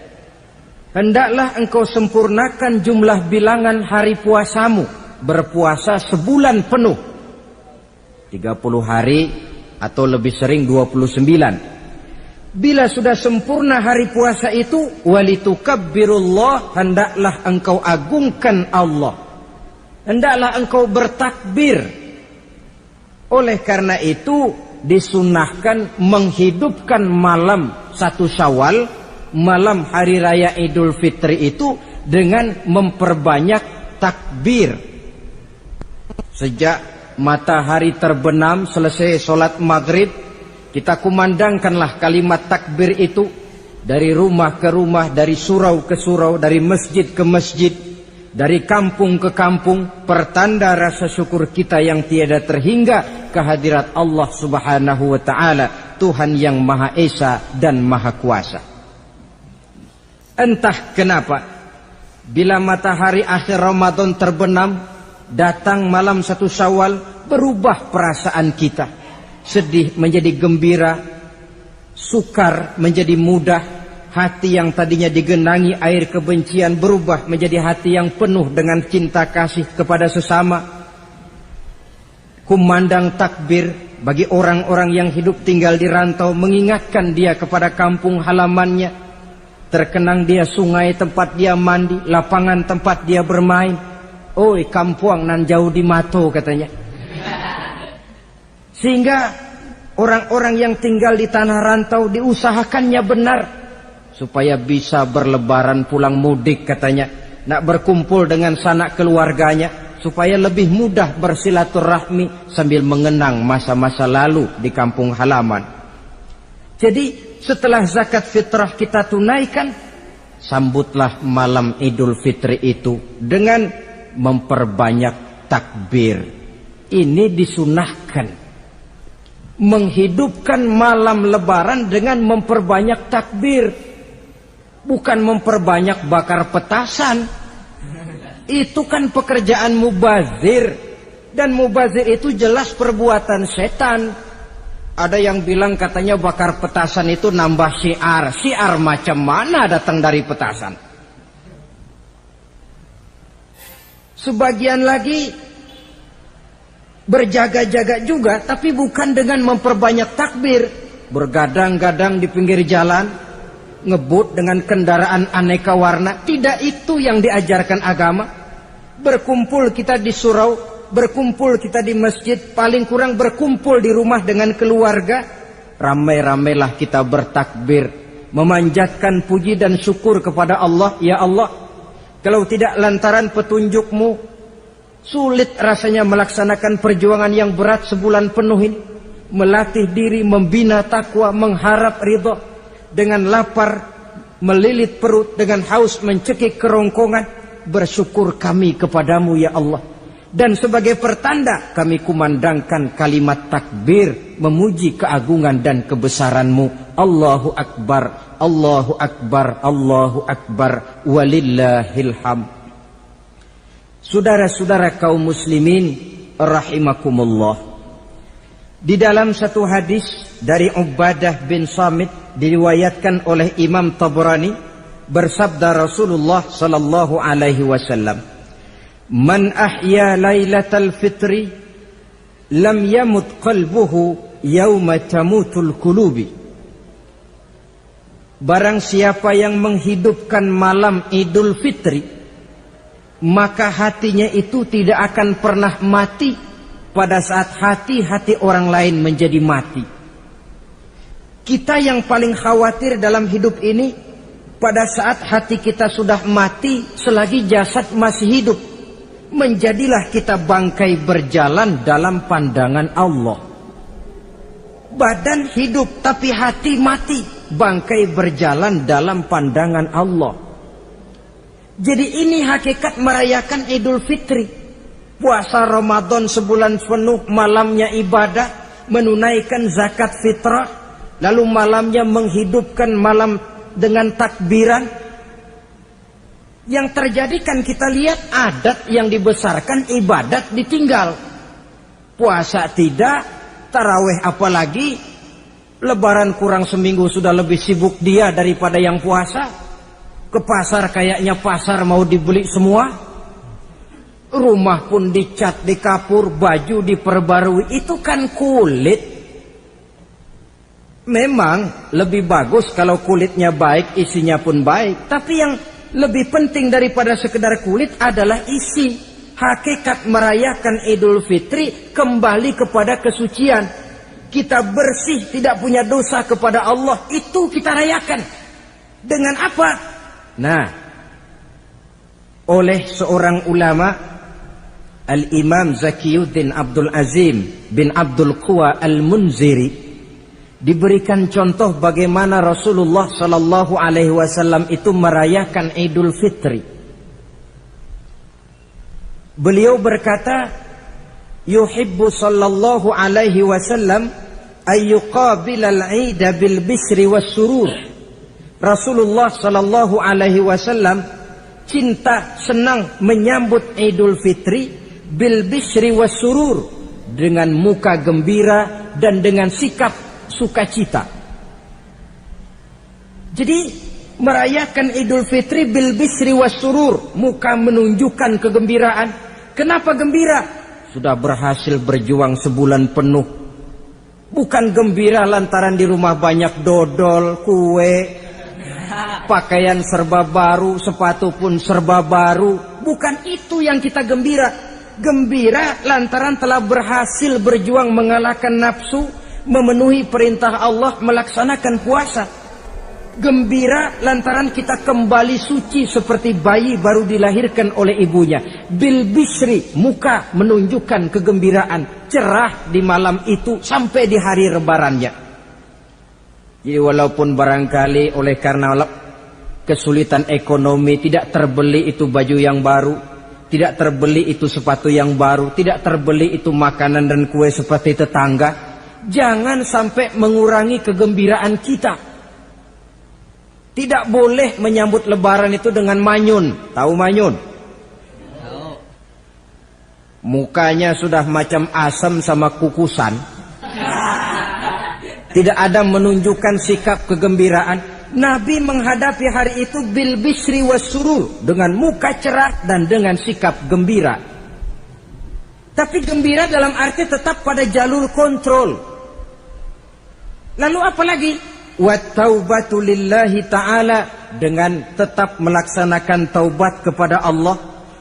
hendaklah engkau sempurnakan jumlah bilangan hari puasamu. Berpuasa sebulan penuh, 30 hari atau lebih sering 29. Bila sudah sempurna hari puasa itu, walitukabbirullah, hendaklah engkau agungkan Allah, hendaklah engkau bertakbir. Oleh karena itu disunahkan menghidupkan malam 1 Syawal, malam hari raya Idul Fitri itu dengan memperbanyak takbir. Sejak matahari terbenam selesai sholat maghrib, kita kumandangkanlah kalimat takbir itu dari rumah ke rumah, dari surau ke surau, dari masjid ke masjid, dari kampung ke kampung, pertanda rasa syukur kita yang tiada terhingga kehadirat Allah Subhanahu wa taala, Tuhan yang Maha Esa dan Maha Kuasa. Entah kenapa, bila matahari akhir Ramadan terbenam, datang malam 1 Syawal, berubah perasaan kita. Sedih menjadi gembira, sukar menjadi mudah, hati yang tadinya digenangi air kebencian berubah menjadi hati yang penuh dengan cinta kasih kepada sesama. Kumandang takbir bagi orang-orang yang hidup tinggal di rantau, mengingatkan dia kepada kampung halamannya. Terkenang dia sungai tempat dia mandi, lapangan tempat dia bermain. Oi kampuang nan jauh di mato, katanya. Sehingga orang-orang yang tinggal di tanah rantau diusahakannya benar supaya bisa berlebaran pulang mudik, katanya. Nak berkumpul dengan sanak keluarganya supaya lebih mudah bersilaturahmi sambil mengenang masa-masa lalu di kampung halaman. Jadi setelah zakat fitrah kita tunaikan, sambutlah malam Idul Fitri itu dengan memperbanyak takbir. Ini disunahkan. Menghidupkan malam lebaran dengan memperbanyak takbir. bukan memperbanyak bakar petasan. Itu kan pekerjaan mubazir, dan mubazir itu jelas perbuatan setan. Ada yang bilang katanya bakar petasan itu nambah syiar. Syiar macam mana datang dari petasan? Sebagian lagi berjaga-jaga juga, tapi bukan dengan memperbanyak takbir. Bergadang-gadang di pinggir jalan, ngebut dengan kendaraan aneka warna. Tidak itu yang diajarkan agama. Berkumpul kita di surau, berkumpul kita di masjid, paling kurang berkumpul di rumah dengan keluarga. Ramai-ramailah kita bertakbir, memanjatkan puji dan syukur kepada Allah. Ya Allah, kalau tidak lantaran petunjukmu, sulit rasanya melaksanakan perjuangan yang berat sebulan penuh ini. Melatih diri, membina takwa, mengharap ridho. Dengan lapar melilit perut, dengan haus mencekik kerongkongan. Bersyukur kami kepadamu ya Allah. Dan sebagai pertanda kami kumandangkan kalimat takbir, memuji keagungan dan kebesaranmu. Allahu Akbar, Allahu Akbar, Allahu Akbar, walillahil hamd. Saudara-saudara kaum muslimin rahimakumullah, di dalam satu hadis dari Ubadah bin Samit diriwayatkan oleh Imam Tabrani, bersabda Rasulullah sallallahu alaihi wasallam, "Man ahya lailatal fitri lam yamut qalbuhu yauma tamutul qulubi." Barang siapa yang menghidupkan malam Idul Fitri, maka hatinya itu tidak akan pernah mati pada saat hati-hati orang lain menjadi mati. Kita yang paling khawatir dalam hidup ini, pada saat hati kita sudah mati selagi jasad masih hidup, menjadilah kita bangkai berjalan dalam pandangan Allah. Badan hidup tapi hati mati, bangkai berjalan dalam pandangan Allah. Jadi ini hakikat merayakan Idul Fitri. Puasa Ramadan sebulan penuh, malamnya ibadah, menunaikan zakat fitrah, lalu malamnya menghidupkan malam dengan takbiran. Yang terjadi kan kita lihat adat yang dibesarkan, ibadat ditinggal. Puasa tidak, tarawih apalagi. Lebaran kurang seminggu sudah lebih sibuk dia daripada yang puasa. Ke pasar kayaknya pasar mau dibeli semua. Rumah pun dicat, dikapur, baju diperbarui. Itu kan kulit. Memang lebih bagus kalau kulitnya baik, isinya pun baik. Tapi yang lebih penting daripada sekedar kulit adalah isi. Hakikat merayakan Idul Fitri kembali kepada kesucian. Kita bersih, tidak punya dosa kepada Allah. Itu kita rayakan. Dengan apa? Nah, oleh seorang ulama, Al-Imam Zakiyuddin Abdul Azim bin Abdul Quwa Al-Munziri, diberikan contoh bagaimana Rasulullah sallallahu alaihi wasallam itu merayakan Idul Fitri. Beliau berkata, yuhibbu sallallahu alaihi wasallam ayyuqabilal 'ida bil bisri was surur. Rasulullah sallallahu alaihi wasallam cinta, senang menyambut Idul Fitri bil bisri was surur, dengan muka gembira dan dengan sikap sukacita. Jadi merayakan Idul Fitri bil bisri was surur, muka menunjukkan kegembiraan. Kenapa gembira? Sudah berhasil berjuang sebulan penuh. Bukan gembira lantaran di rumah banyak dodol, kue, pakaian serba baru, sepatu pun serba baru. Bukan itu yang kita gembira. Gembira lantaran telah berhasil berjuang mengalahkan nafsu, memenuhi perintah Allah, melaksanakan puasa. Gembira lantaran kita kembali suci seperti bayi baru dilahirkan oleh ibunya. Bil bisri, muka menunjukkan kegembiraan, cerah di malam itu sampai di hari lebarannya. Jadi walaupun barangkali oleh karena kesulitan ekonomi tidak terbeli itu baju yang baru, tidak terbeli itu sepatu yang baru, tidak terbeli itu makanan dan kue seperti tetangga, jangan sampai mengurangi kegembiraan kita. Tidak boleh menyambut lebaran itu dengan manyun. Tahu manyun? Mukanya sudah macam asam sama kukusan. Tidak ada menunjukkan sikap kegembiraan. Nabi menghadapi hari itu bil bisri was surur, dengan muka cerah dan dengan sikap gembira. Tapi gembira dalam arti tetap pada jalur kontrol. Lalu apa lagi? Wat taubatu lillahi ta'ala, dengan tetap melaksanakan taubat kepada Allah.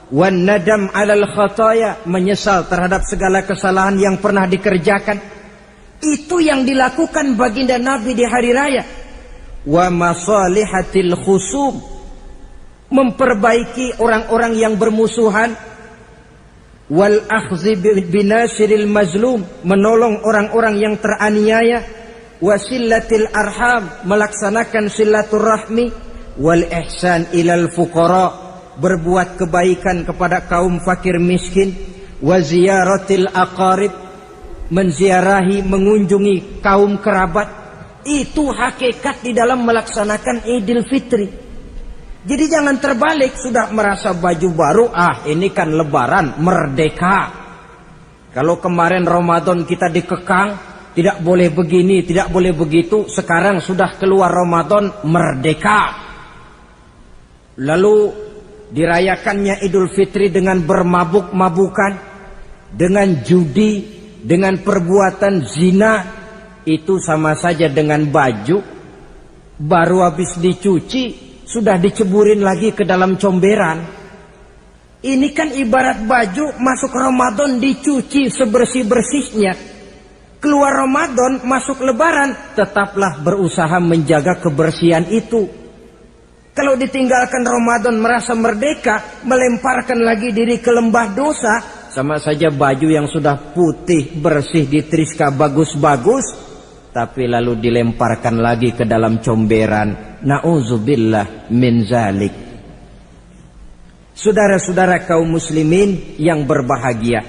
Wan nadam alal khataya, menyesal terhadap segala kesalahan yang pernah dikerjakan. Itu yang dilakukan baginda Nabi di hari raya. Wa masalihatil khusum, memperbaiki orang-orang yang bermusuhan. Wal akhzi binasiril mazlum, menolong orang-orang yang teraniaya. Wasillatil arham, melaksanakan silaturahmi. Wal ihsan ilal fuqara, berbuat kebaikan kepada kaum fakir miskin. Wa ziyaratil aqarib, menziarahi, mengunjungi kaum kerabat. Itu hakikat di dalam melaksanakan Idul Fitri. Jadi jangan terbalik, sudah merasa baju baru, ini kan lebaran, merdeka. Kalau kemarin Ramadan kita dikekang, tidak boleh begini, tidak boleh begitu, sekarang sudah keluar Ramadan, merdeka. Lalu dirayakannya Idul Fitri dengan bermabuk-mabukan, dengan judi, dengan perbuatan zina. Itu sama saja dengan baju baru habis dicuci sudah diceburin lagi ke dalam comberan. Ini kan ibarat baju masuk Ramadan dicuci sebersih-bersihnya, keluar Ramadan masuk lebaran, tetaplah berusaha menjaga kebersihan itu. Kalau ditinggalkan Ramadan merasa merdeka, melemparkan lagi diri ke lembah dosa, sama saja baju yang sudah putih bersih ditriska bagus-bagus, tapi lalu dilemparkan lagi ke dalam comberan. Na'udzubillah min zalik. Saudara-saudara kaum muslimin yang berbahagia,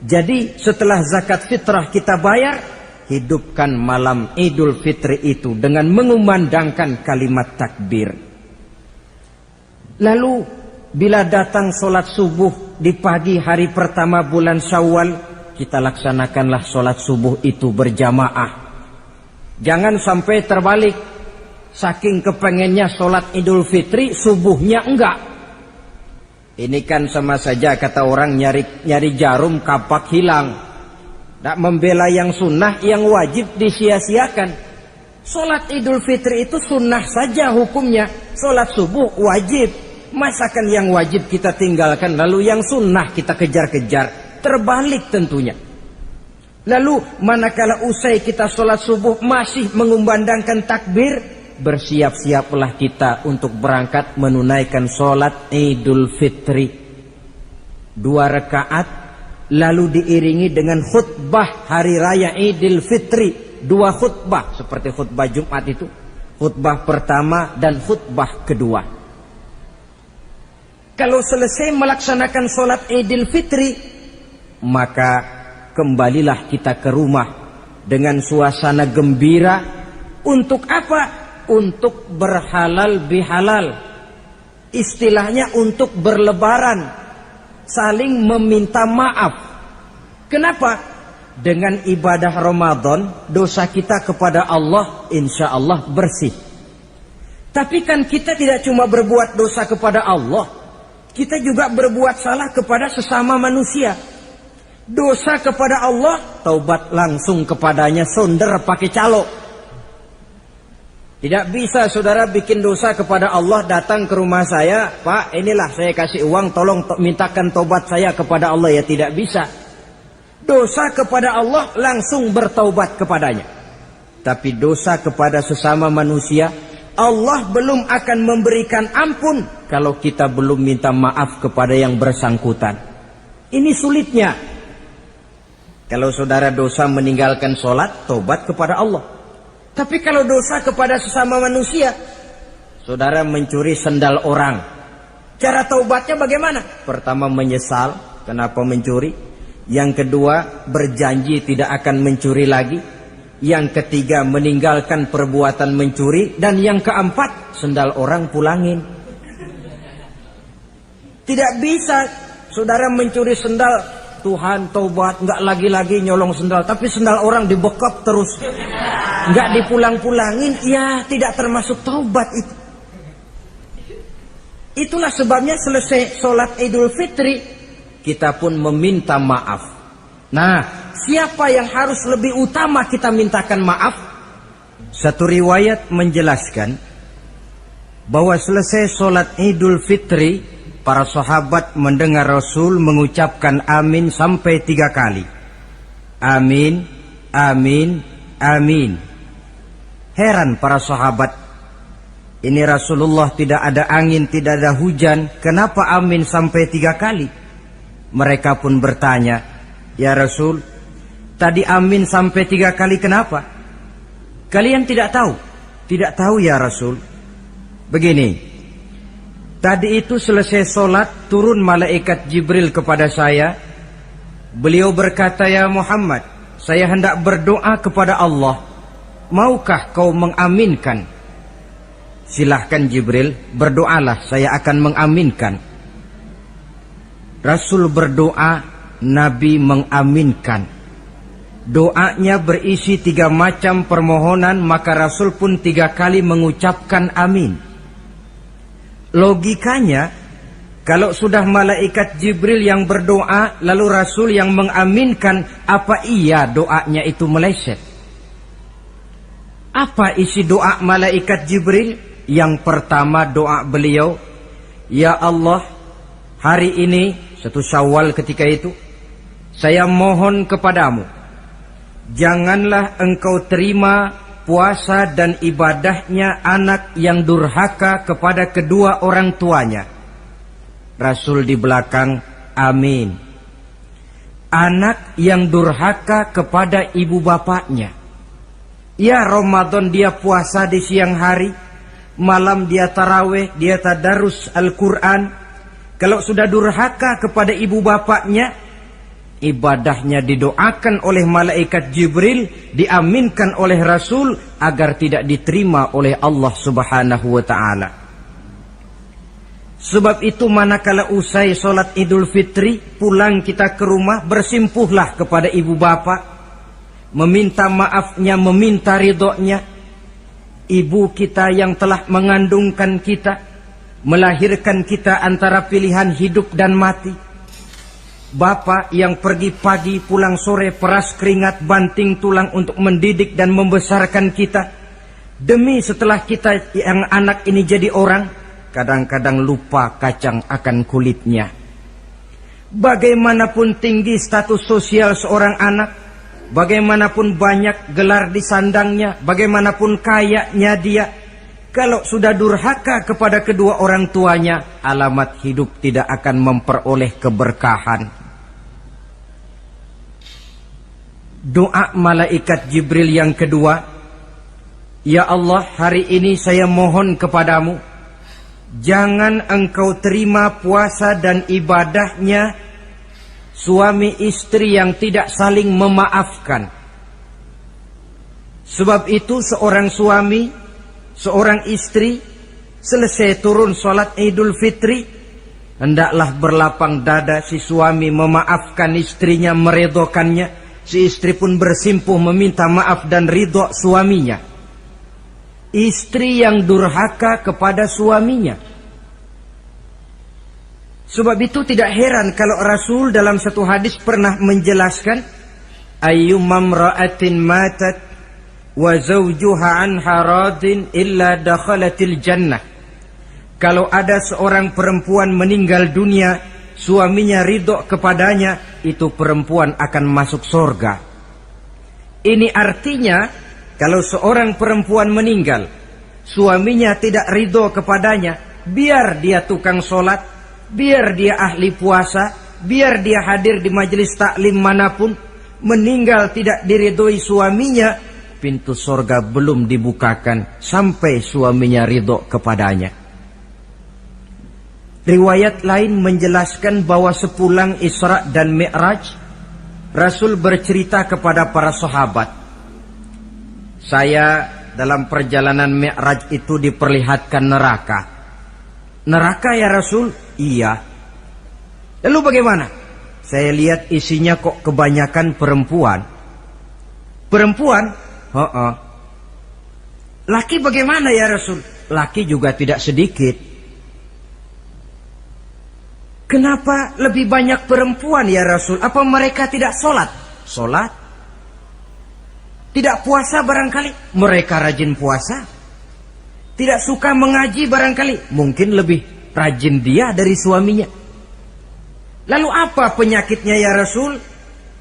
jadi setelah zakat fitrah kita bayar, hidupkan malam Idul Fitri itu dengan mengumandangkan kalimat takbir. Lalu bila datang sholat subuh di pagi hari pertama bulan Syawal, kita laksanakanlah sholat subuh itu berjamaah. Jangan sampai terbalik, saking kepengennya sholat Idul Fitri, subuhnya enggak. Ini kan sama saja kata orang nyari jarum kapak hilang. Tak membela yang sunnah, yang wajib disia-siakan. Sholat Idul Fitri itu sunnah saja hukumnya, sholat subuh wajib. Masakan yang wajib kita tinggalkan, lalu yang sunnah kita kejar-kejar? Terbalik tentunya. Lalu manakala usai kita sholat subuh masih mengumandangkan takbir, bersiap-siaplah kita untuk berangkat menunaikan sholat Idul Fitri. 2 rakaat, lalu diiringi dengan khutbah hari raya Idul Fitri. 2 khutbah seperti khutbah Jumat itu, khutbah pertama dan khutbah kedua. Kalau selesai melaksanakan sholat Idul Fitri, maka kembalilah kita ke rumah dengan suasana gembira. Untuk apa? Untuk berhalal bihalal. Istilahnya untuk berlebaran, saling meminta maaf. Kenapa? Dengan ibadah Ramadan, dosa kita kepada Allah insya Allah bersih. Tapi kan kita tidak cuma berbuat dosa kepada Allah, kita juga berbuat salah kepada sesama manusia. Dosa kepada Allah, taubat langsung kepadanya, sonder pakai calo. Tidak bisa saudara bikin dosa kepada Allah, datang ke rumah saya, Pak inilah saya kasih uang, tolong mintakan taubat saya kepada Allah. Ya tidak bisa. Dosa kepada Allah langsung bertaubat kepadanya. Tapi dosa kepada sesama manusia, Allah belum akan memberikan ampun kalau kita belum minta maaf kepada yang bersangkutan. Ini sulitnya. Kalau saudara dosa meninggalkan sholat, tobat kepada Allah. Tapi kalau dosa kepada sesama manusia, saudara mencuri sendal orang, cara taubatnya bagaimana? Pertama menyesal, kenapa mencuri? Yang kedua berjanji tidak akan mencuri lagi. Yang ketiga meninggalkan perbuatan mencuri. Dan yang keempat sendal orang pulangin. Tidak bisa saudara mencuri sendal, Tuhan taubat, nggak lagi-lagi nyolong sendal, tapi sendal orang dibekap terus, nggak dipulang-pulangin, ya tidak termasuk taubat itu. Itulah sebabnya selesai sholat Idul Fitri, kita pun meminta maaf. Nah, siapa yang harus lebih utama kita mintakan maaf? Satu riwayat menjelaskan bahwa selesai sholat Idul Fitri, para sahabat mendengar Rasul mengucapkan amin sampai 3 kali. Amin, amin, amin. Heran para sahabat. Ini Rasulullah tidak ada angin, tidak ada hujan. Kenapa amin sampai 3 kali? Mereka pun bertanya, ya Rasul, tadi amin sampai 3 kali kenapa? Kalian tidak tahu? Tidak tahu ya Rasul. Begini, tadi itu selesai sholat, turun malaikat Jibril kepada saya. Beliau berkata, ya Muhammad, saya hendak berdoa kepada Allah. Maukah kau mengaminkan? Silahkan Jibril, berdoalah, saya akan mengaminkan. Rasul berdoa, Nabi mengaminkan. Doanya berisi 3 macam permohonan, maka Rasul pun 3 kali mengucapkan amin. Logikanya, kalau sudah malaikat Jibril yang berdoa, lalu Rasul yang mengaminkan, apa iya doanya itu meleset? Apa isi doa malaikat Jibril? Yang pertama doa beliau, ya Allah, hari ini 1 Syawal ketika itu, saya mohon kepadamu, janganlah engkau terima puasa dan ibadahnya anak yang durhaka kepada kedua orang tuanya. Rasul di belakang, amin. Anak yang durhaka kepada ibu bapaknya. Ya Ramadan dia puasa di siang hari, malam dia taraweh, dia tadarus Al-Quran. Kalau sudah durhaka kepada ibu bapaknya, ibadahnya didoakan oleh malaikat Jibril, diaminkan oleh Rasul agar tidak diterima oleh Allah Subhanahu wa ta'ala. Sebab itu manakala usai sholat Idul Fitri, pulang kita ke rumah, bersimpuhlah kepada ibu bapak, meminta maafnya, meminta ridhonya. Ibu kita yang telah mengandungkan kita, melahirkan kita antara pilihan hidup dan mati. Bapak yang pergi pagi pulang sore, peras keringat banting tulang untuk mendidik dan membesarkan kita. Demi setelah kita yang anak ini jadi orang, kadang-kadang lupa kacang akan kulitnya. Bagaimanapun tinggi status sosial seorang anak, bagaimanapun banyak gelar di sandangnya, bagaimanapun kayanya dia, kalau sudah durhaka kepada kedua orang tuanya, alamat hidup tidak akan memperoleh keberkahan. Doa malaikat Jibril yang kedua, ya Allah, hari ini saya mohon kepadamu, jangan engkau terima puasa dan ibadahnya suami istri yang tidak saling memaafkan. Sebab itu seorang suami, seorang istri, selesai turun sholat Idul Fitri, hendaklah berlapang dada si suami memaafkan istrinya, meridhokannya. Si istri pun bersimpuh meminta maaf dan ridho suaminya. Istri yang durhaka kepada suaminya. Sebab itu tidak heran kalau Rasul dalam satu hadis pernah menjelaskan, ayyumam ra'atin matat wa zawjuha anha radin illa dakhalatil jannah. Kalau ada seorang perempuan meninggal dunia, suaminya ridho kepadanya, itu perempuan akan masuk surga. Ini artinya, kalau seorang perempuan meninggal, suaminya tidak ridho kepadanya, biar dia tukang sholat, biar dia ahli puasa, biar dia hadir di majelis taklim manapun, meninggal tidak diridhoi suaminya, pintu surga belum dibukakan sampai suaminya ridho kepadanya. Riwayat lain menjelaskan bahwa sepulang Isra dan Mi'raj, Rasul bercerita kepada para sahabat, saya dalam perjalanan Mi'raj itu diperlihatkan neraka. Neraka ya Rasul? Iya. Lalu bagaimana? Saya lihat isinya kok kebanyakan perempuan. Perempuan? Laki bagaimana ya Rasul? Laki juga tidak sedikit. Kenapa lebih banyak perempuan ya Rasul? Apa mereka tidak sholat? Sholat? Tidak puasa barangkali? Mereka rajin puasa. Tidak suka mengaji barangkali? Mungkin lebih rajin dia dari suaminya. Lalu apa penyakitnya ya Rasul?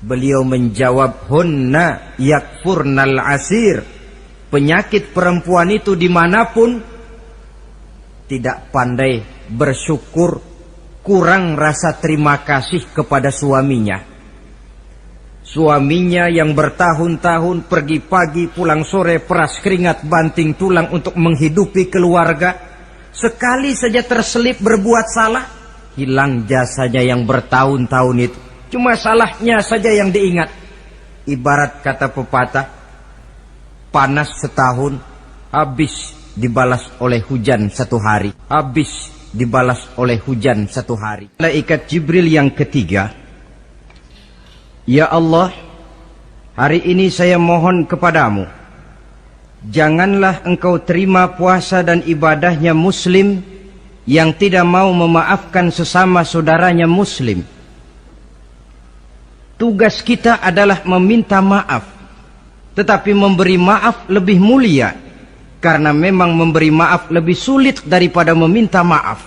Beliau menjawab, hunna yakfurnal asir. Penyakit perempuan itu dimanapun, tidak pandai bersyukur, kurang rasa terima kasih kepada suaminya. Suaminya yang bertahun-tahun pergi pagi pulang sore, peras keringat banting tulang untuk menghidupi keluarga, sekali saja terselip berbuat salah, hilang jasanya yang bertahun-tahun itu. Cuma salahnya saja yang diingat. Ibarat kata pepatah, panas setahun, habis dibalas oleh hujan satu hari. Habis dibalas oleh hujan satu hari. Malaikat Jibril yang ketiga, ya Allah, hari ini saya mohon kepadamu, janganlah engkau terima puasa dan ibadahnya muslim yang tidak mau memaafkan sesama saudaranya muslim. Tugas kita adalah meminta maaf, tetapi memberi maaf lebih mulia, karena memang memberi maaf lebih sulit daripada meminta maaf.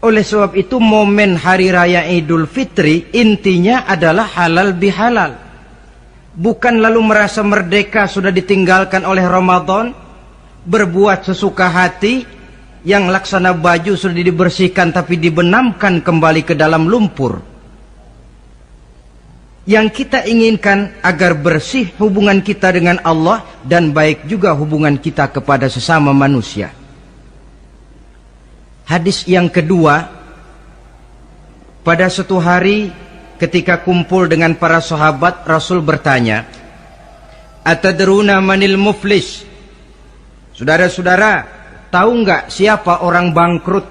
Oleh sebab itu momen hari raya Idul Fitri intinya adalah halal bihalal. Bukan lalu merasa merdeka sudah ditinggalkan oleh Ramadan, berbuat sesuka hati, yang laksana baju sudah dibersihkan tapi dibenamkan kembali ke dalam lumpur. Yang kita inginkan agar bersih hubungan kita dengan Allah dan baik juga hubungan kita kepada sesama manusia. Hadis yang kedua, pada suatu hari ketika kumpul dengan para sahabat, Rasul bertanya, "Atadruna manil muflis?" Saudara-saudara, tahu nggak siapa orang bangkrut,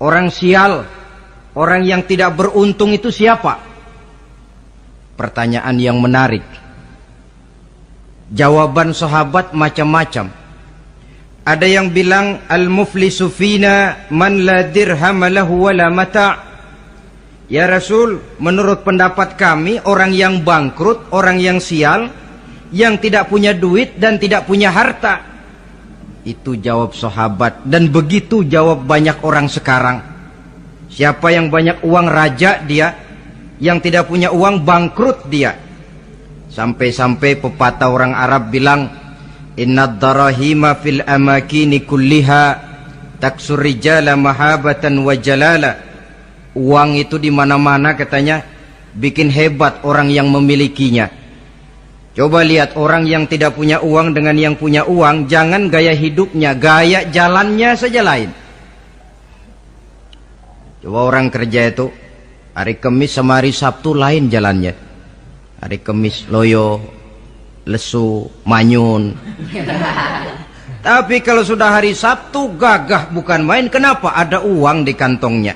orang sial, orang yang tidak beruntung itu siapa? Pertanyaan yang menarik. Jawaban sahabat macam-macam. Ada yang bilang, al-muflisu fina man la dirham lahu wala mata'. Ya Rasul, menurut pendapat kami, orang yang bangkrut, orang yang sial, yang tidak punya duit dan tidak punya harta. Itu jawab sahabat. Dan begitu jawab banyak orang sekarang. Siapa yang banyak uang, raja dia. Yang tidak punya uang, bangkrut dia. Sampai-sampai pepatah orang Arab bilang, innad darahima fil amakini kulliha taksur rijala mahabatan wa jalala. Uang itu di mana-mana katanya bikin hebat orang yang memilikinya. Coba lihat orang yang tidak punya uang dengan yang punya uang, jangan gaya hidupnya, gaya jalannya saja lain. Coba orang kerja itu hari Kamis sama hari Sabtu lain jalannya. Hari Kamis loyo, lesu, manyun. Tapi kalau sudah hari Sabtu gagah bukan main. Kenapa? Ada uang di kantongnya.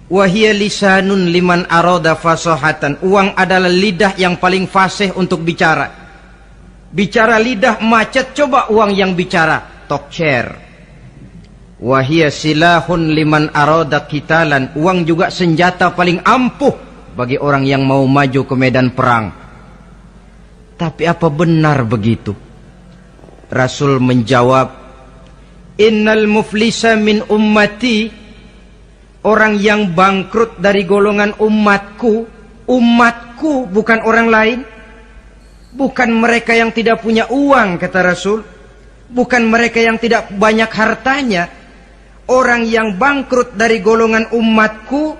Wahia lisanun liman arada fasahatan. Uang adalah lidah yang paling fasih untuk bicara. Bicara lidah macet, coba uang yang bicara talk chair. Wahia silahun liman arada qitalan. Uang juga senjata paling ampuh bagi orang yang mau maju ke medan perang. Tapi apa benar begitu? Rasul menjawab, innal muflisa min ummati. Orang yang bangkrut dari golongan umatku. Umatku bukan orang lain. Bukan mereka yang tidak punya uang, kata Rasul. Bukan mereka yang tidak banyak hartanya. Orang yang bangkrut dari golongan umatku,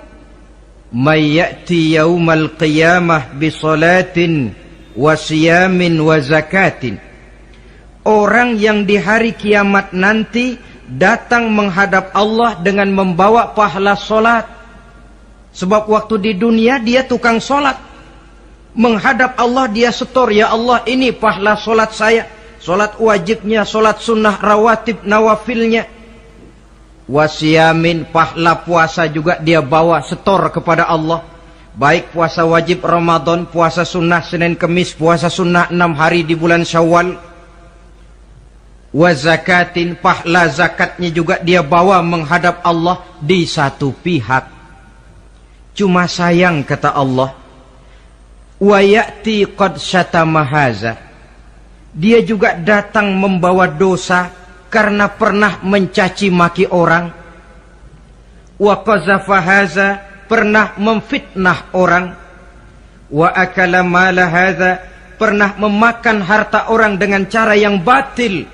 may ya'ti yaumal qiyamah bi salatin wa siyamin wa zakatin. Orang yang di hari kiamat nanti datang menghadap Allah dengan membawa pahala solat. Sebab waktu di dunia dia tukang solat. Menghadap Allah dia setor, ya Allah ini pahala solat saya. solat wajibnya, solat sunnah rawatib nawafilnya. Wasiyamin, pahala puasa juga dia bawa setor kepada Allah. Baik puasa wajib Ramadan, puasa sunnah Senin Kemis, puasa sunnah 6 hari di bulan Syawal. Wa zakatin, pahala zakatnya juga dia bawa menghadap Allah di satu pihak. Cuma sayang kata Allah, wa ya'ti qad syatama haza, dia juga datang membawa dosa karena pernah mencaci maki orang. Wa qazafa haza, pernah memfitnah orang. Wa akala mala haza, pernah memakan harta orang dengan cara yang batil.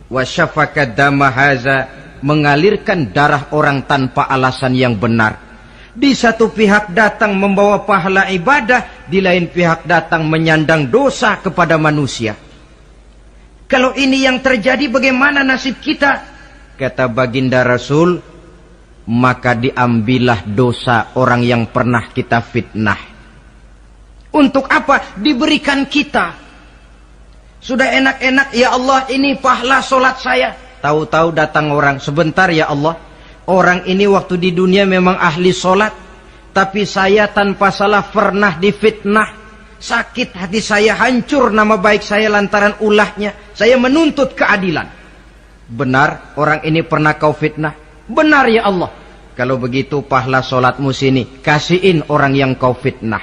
Wa syafaka dama haza, mengalirkan darah orang tanpa alasan yang benar. Di satu pihak datang membawa pahala ibadah, di lain pihak datang menyandang dosa kepada manusia. Kalau ini yang terjadi, bagaimana nasib kita? Kata baginda Rasul, maka diambillah dosa orang yang pernah kita fitnah. Untuk apa? Diberikan kita. Sudah enak-enak, ya Allah ini pahala solat saya. Tahu-tahu datang orang, sebentar ya Allah, orang ini waktu di dunia memang ahli solat, tapi saya tanpa salah pernah difitnah. Sakit hati saya, hancur nama baik saya lantaran ulahnya. Saya menuntut keadilan. Benar orang ini pernah kau fitnah? Benar ya Allah. Kalau begitu pahala solatmu sini, kasihin orang yang kau fitnah.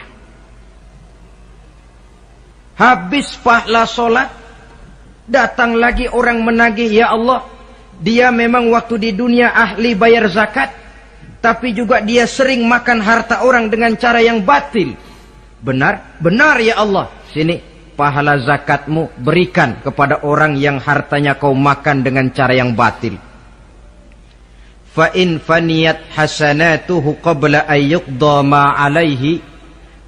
Habis pahala solat, datang lagi orang menagih, ya Allah, dia memang waktu di dunia ahli bayar zakat, tapi juga dia sering makan harta orang dengan cara yang batil. Benar? Benar ya Allah. Sini, pahala zakatmu berikan kepada orang yang hartanya kau makan dengan cara yang batil. Fa in faniyat hasanatuhu qabla ayyuqda ma alaihi,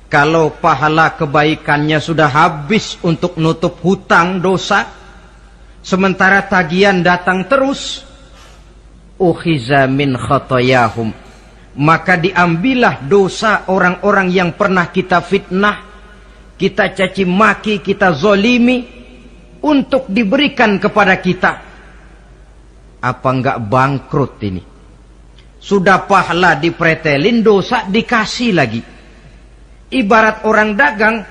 kalau pahala kebaikannya sudah habis untuk nutup hutang dosa, sementara tagihan datang terus, ukhiza min khotoyahum, maka diambillah dosa orang-orang yang pernah kita fitnah, kita caci maki, kita zolimi, untuk diberikan kepada kita. Apa enggak bangkrut ini? Sudah pahala dipretelin, dosa dikasih lagi. Ibarat orang dagang,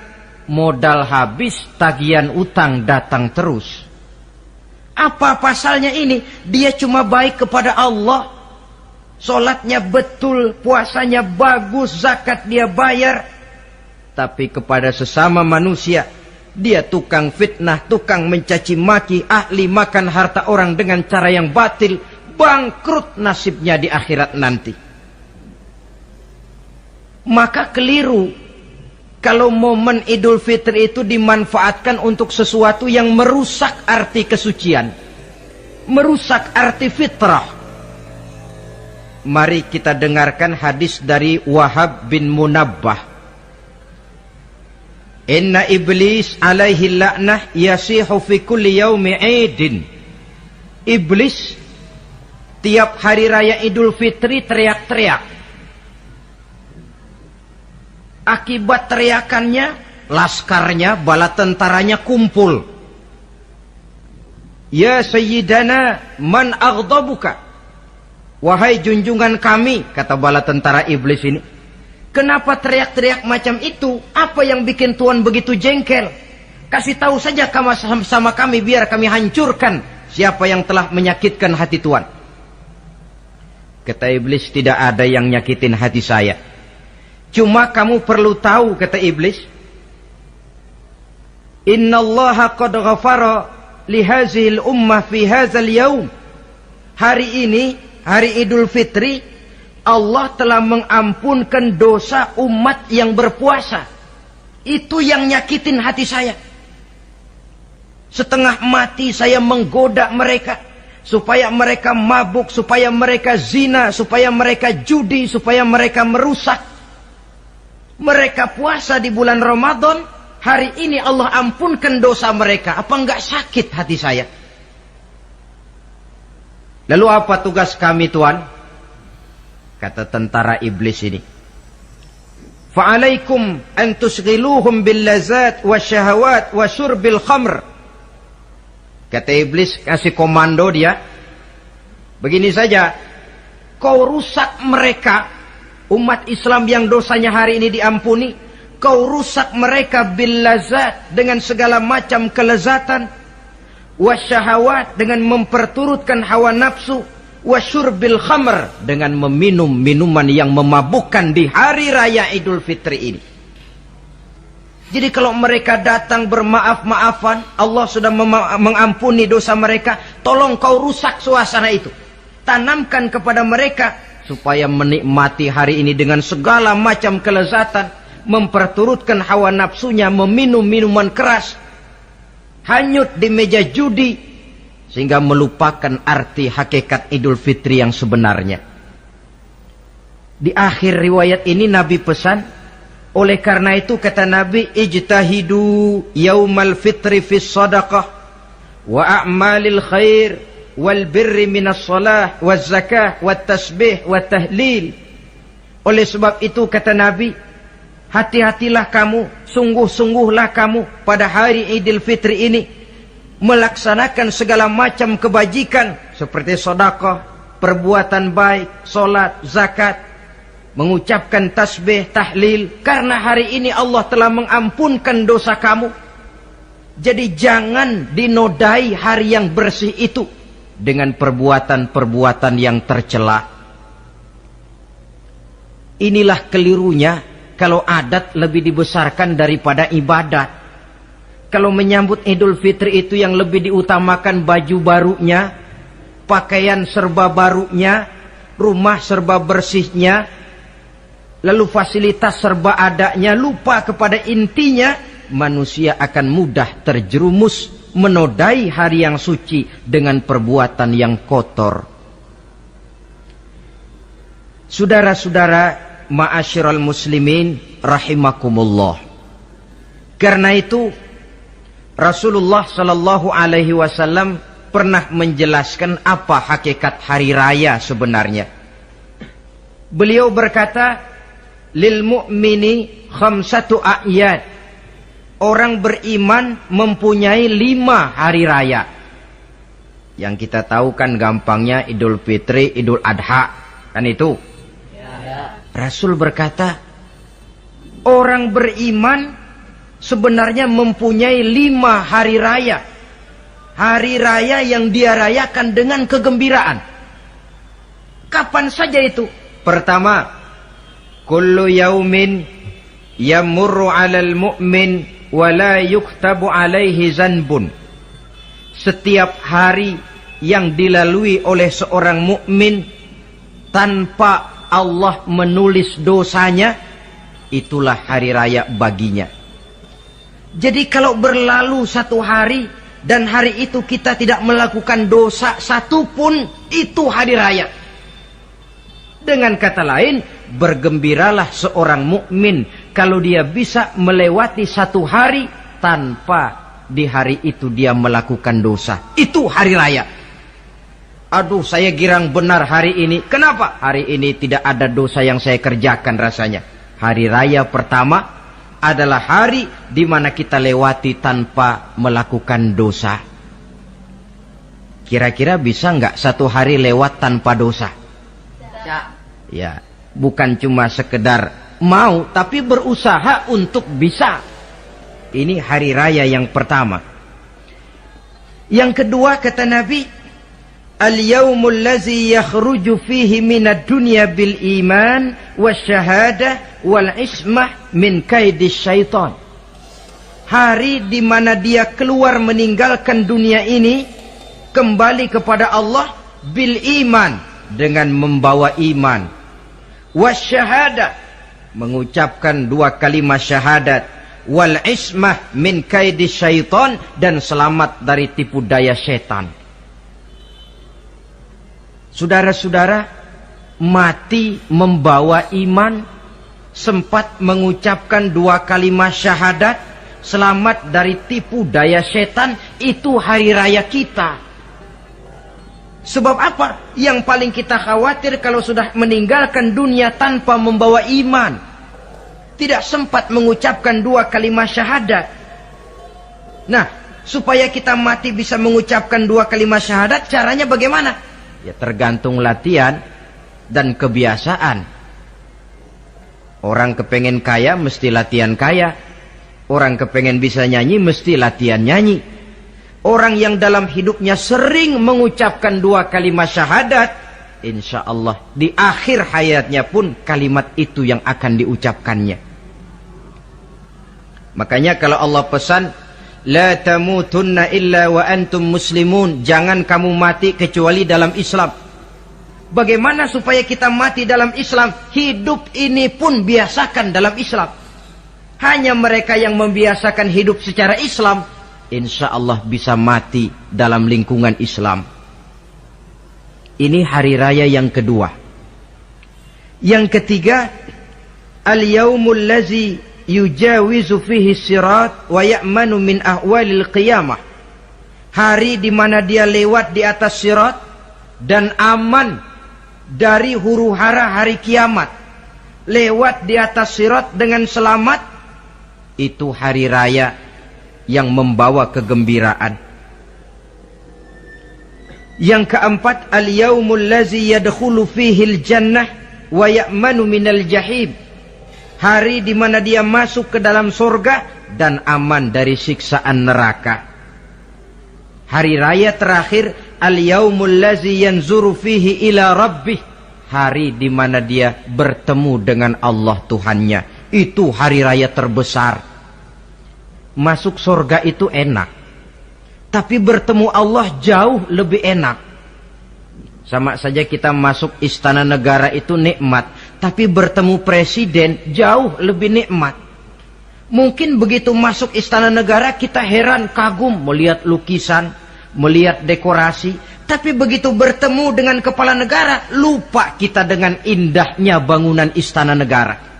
modal habis, tagihan utang datang terus. Apa pasalnya ini? Dia cuma baik kepada Allah, solatnya betul, puasanya bagus, zakat dia bayar, tapi kepada sesama manusia dia tukang fitnah, tukang mencaci maki, ahli makan harta orang dengan cara yang batil. Bangkrut nasibnya di akhirat nanti. Maka keliru kalau momen Idul Fitri itu dimanfaatkan untuk sesuatu yang merusak arti kesucian, merusak arti fitrah. Mari kita dengarkan hadis dari Wahab bin Munabbah. Inna iblis alaihi la'nah yasihu fi kulli yaumi idin. Iblis tiap hari raya Idul Fitri teriak-teriak. Akibat teriakannya, laskarnya, bala tentaranya kumpul. Ya Sayyidana, man aghdabuka? Wahai junjungan kami, kata bala tentara iblis ini, kenapa teriak-teriak macam itu? Apa yang bikin Tuhan begitu jengkel? Kasih tahu saja sama kami, biar kami hancurkan siapa yang telah menyakitkan hati Tuhan. Kata iblis, tidak ada yang nyakitin hati saya. Cuma kamu perlu tahu, kata iblis, innallaha qad ghafara li hazihil ummah fi hadzal yaum. Hari ini, hari Idul Fitri, Allah telah mengampunkan dosa umat yang berpuasa. Itu yang nyakitin hati saya. Setengah mati saya menggoda mereka, supaya mereka mabuk, supaya mereka zina, supaya mereka judi, supaya mereka merusak. Mereka puasa di bulan Ramadan, hari ini Allah ampunkan dosa mereka. Apa enggak sakit hati saya? Lalu apa tugas kami Tuhan? Kata tentara iblis ini, fa'alaikum an tusghiluhum bil lazat wa syahawat wa syurbil khamr. Kata iblis, kasih komando dia. Begini saja, kau rusak mereka, umat Islam yang dosanya hari ini diampuni. Kau rusak mereka bil lazat, dengan segala macam kelezatan. Wasyahawat, dengan memperturutkan hawa nafsu. Wasyurbil khamr, dengan meminum minuman yang memabukkan di hari raya Idul Fitri ini. Jadi kalau mereka datang bermaaf-maafan, Allah sudah mengampuni dosa mereka. Tolong kau rusak suasana itu. Tanamkan kepada mereka supaya menikmati hari ini dengan segala macam kelezatan, memperturutkan hawa nafsunya, meminum minuman keras, hanyut di meja judi, sehingga melupakan arti hakikat Idul Fitri yang sebenarnya. Di akhir riwayat ini Nabi pesan, oleh karena itu kata Nabi, ijtahidu yaumal fitri fis sadaqah wa a'malil khair wal birri minas salah waz zakah wat tasbih wat tahlil. Oleh sebab itu kata Nabi, hati-hatilah kamu, sungguh-sungguhlah kamu pada hari Idul Fitri ini melaksanakan segala macam kebajikan seperti sedekah, perbuatan baik, salat, zakat, mengucapkan tasbih, tahlil, karena hari ini Allah telah mengampunkan dosa kamu. Jadi jangan dinodai hari yang bersih itu dengan perbuatan-perbuatan yang tercela. Inilah kelirunya kalau adat lebih dibesarkan daripada ibadat. Kalau menyambut Idul Fitri itu yang lebih diutamakan baju barunya, pakaian serba barunya, rumah serba bersihnya, lalu fasilitas serba adanya, lupa kepada intinya, manusia akan mudah terjerumus menodai hari yang suci dengan perbuatan yang kotor. Saudara-saudara, ma'asyiral muslimin rahimakumullah. Karena itu Rasulullah sallallahu alaihi wasallam pernah menjelaskan apa hakikat hari raya sebenarnya. Beliau berkata, lil mu'mini khamsatu a'yad. Orang beriman mempunyai 5 hari raya. Yang kita tahu kan gampangnya Idul Fitri, Idul Adha, kan itu. Rasul berkata, orang beriman sebenarnya mempunyai 5 hari raya. Hari raya yang dia rayakan dengan kegembiraan. Kapan saja itu? Pertama, kullu yaumin yamurru 'alal mu'min wa la yuktabu 'alaihi zanbun. Setiap hari yang dilalui oleh seorang mukmin tanpa Allah menulis dosanya, itulah hari raya baginya. Jadi kalau berlalu satu hari dan hari itu kita tidak melakukan dosa satupun, itu hari raya. Dengan kata lain, bergembiralah seorang mukmin kalau dia bisa melewati satu hari tanpa di hari itu dia melakukan dosa. Itu hari raya. Aduh, saya girang benar hari ini. Kenapa? Hari ini tidak ada dosa yang saya kerjakan rasanya. Hari raya pertama adalah hari di mana kita lewati tanpa melakukan dosa. Kira-kira bisa nggak satu hari lewat tanpa dosa? Ya, bukan cuma sekedar mau, tapi berusaha untuk bisa. Ini hari raya yang pertama. Yang kedua kata Nabi, al-yaumul ladzi yakhruju fihi minad dunya bil iman wasyahadah wal ismah min kaidis syaitan. Hari di mana dia keluar meninggalkan dunia ini, kembali kepada Allah bil iman, dengan membawa iman, wasyahadah, mengucapkan 2 kalimat syahadat, wal ismah min kaidis syaitan, dan selamat dari tipu daya setan. Saudara-saudara, mati membawa iman, sempat mengucapkan 2 kalimat syahadat, selamat dari tipu daya setan, itu hari raya kita. Sebab apa? Yang paling kita khawatir kalau sudah meninggalkan dunia tanpa membawa iman, tidak sempat mengucapkan 2 kalimat syahadat. Nah, supaya kita mati bisa mengucapkan 2 kalimat syahadat? Caranya bagaimana? Ya tergantung latihan dan kebiasaan. Orang kepengen kaya mesti latihan kaya. Orang kepengen bisa nyanyi mesti latihan nyanyi. Orang yang dalam hidupnya sering mengucapkan 2 kalimat syahadat, insya Allah di akhir hayatnya pun kalimat itu yang akan diucapkannya. Makanya kalau Allah pesan, la tamutunna illa wa antum muslimun, jangan kamu mati kecuali dalam Islam. Bagaimana supaya kita mati dalam Islam? Hidup ini pun biasakan dalam Islam. Hanya mereka yang membiasakan hidup secara Islam, insya Allah bisa mati dalam lingkungan Islam. Ini hari raya yang kedua. Yang ketiga, al-yaumul lazi yujawizu fihi sirat wa ya'manu min ahwalil qiyamah. Hari di mana dia lewat di atas sirat dan aman dari huru-hara hari kiamat. Lewat di atas sirat dengan selamat, itu hari raya yang membawa kegembiraan. Yang keempat, al-yaumul lazi yadkhulu fihil jannah wa ya'manu minal jahim. Hari di mana dia masuk ke dalam surga dan aman dari siksaan neraka. Hari raya terakhir, al-yaumul lazi yanzuru fihi ila rabbih. Hari di mana dia bertemu dengan Allah Tuhannya. Itu hari raya terbesar. Masuk surga itu enak, tapi bertemu Allah jauh lebih enak. Sama saja kita masuk istana negara itu nikmat, tapi bertemu presiden jauh lebih nikmat. Mungkin begitu masuk istana negara kita heran, kagum melihat lukisan, melihat dekorasi, tapi begitu bertemu dengan kepala negara, lupa kita dengan indahnya bangunan istana negara.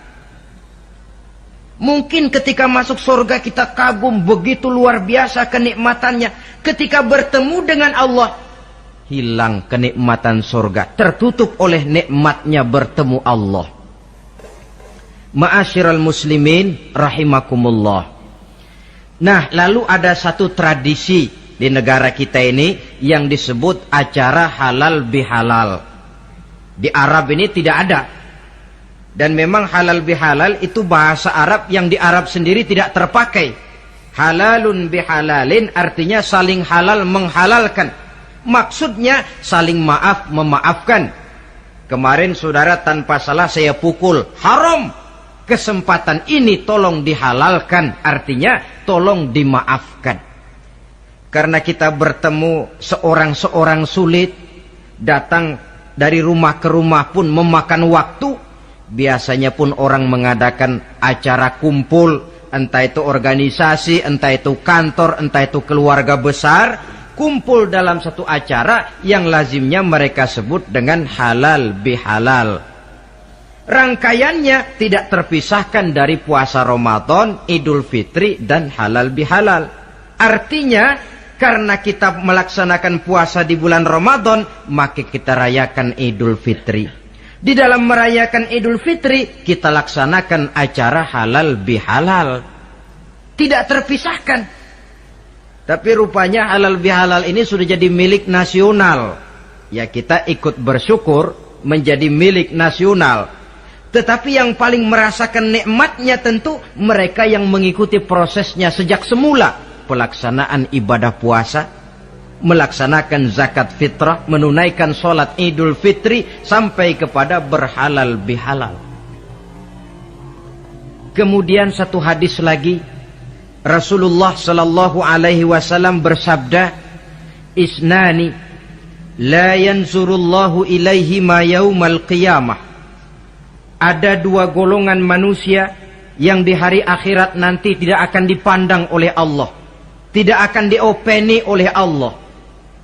Mungkin ketika masuk surga kita kagum, begitu luar biasa kenikmatannya. Ketika bertemu dengan Allah, hilang kenikmatan surga, tertutup oleh nikmatnya bertemu Allah. Ma'asyiral muslimin rahimakumullah. Nah, lalu ada satu tradisi di negara kita ini yang disebut acara halal bihalal. Di Arab ini tidak ada. Dan memang halal bihalal itu bahasa Arab yang di Arab sendiri tidak terpakai. Halalun bihalalin artinya saling halal menghalalkan. Maksudnya saling maaf memaafkan. Kemarin saudara tanpa salah saya pukul, haram. Kesempatan ini tolong dihalalkan, artinya tolong dimaafkan. Karena kita bertemu seorang-seorang sulit, datang dari rumah ke rumah pun memakan waktu. Biasanya pun orang mengadakan acara kumpul, entah itu organisasi, entah itu kantor, entah itu keluarga besar, kumpul dalam satu acara yang lazimnya mereka sebut dengan halal bihalal. Rangkaiannya tidak terpisahkan dari puasa Ramadan, Idul Fitri, dan halal bihalal. Artinya, karena kita melaksanakan puasa di bulan Ramadan, maka kita rayakan Idul Fitri. Di dalam merayakan Idul Fitri, kita laksanakan acara halal bihalal. Tidak terpisahkan. Tapi rupanya halal bihalal ini sudah jadi milik nasional. Ya kita ikut bersyukur menjadi milik nasional. Tetapi yang paling merasakan nikmatnya tentu mereka yang mengikuti prosesnya sejak semula. Pelaksanaan ibadah puasa, melaksanakan zakat fitrah, menunaikan sholat Idul Fitri, sampai kepada berhalal bihalal. Kemudian satu hadis lagi, Rasulullah sallallahu alaihi wasallam bersabda, isnani la yanzurullahu ilaihi ma yaumal qiyamah. Ada 2 golongan manusia yang di hari akhirat nanti tidak akan dipandang oleh Allah, tidak akan diopeni oleh Allah.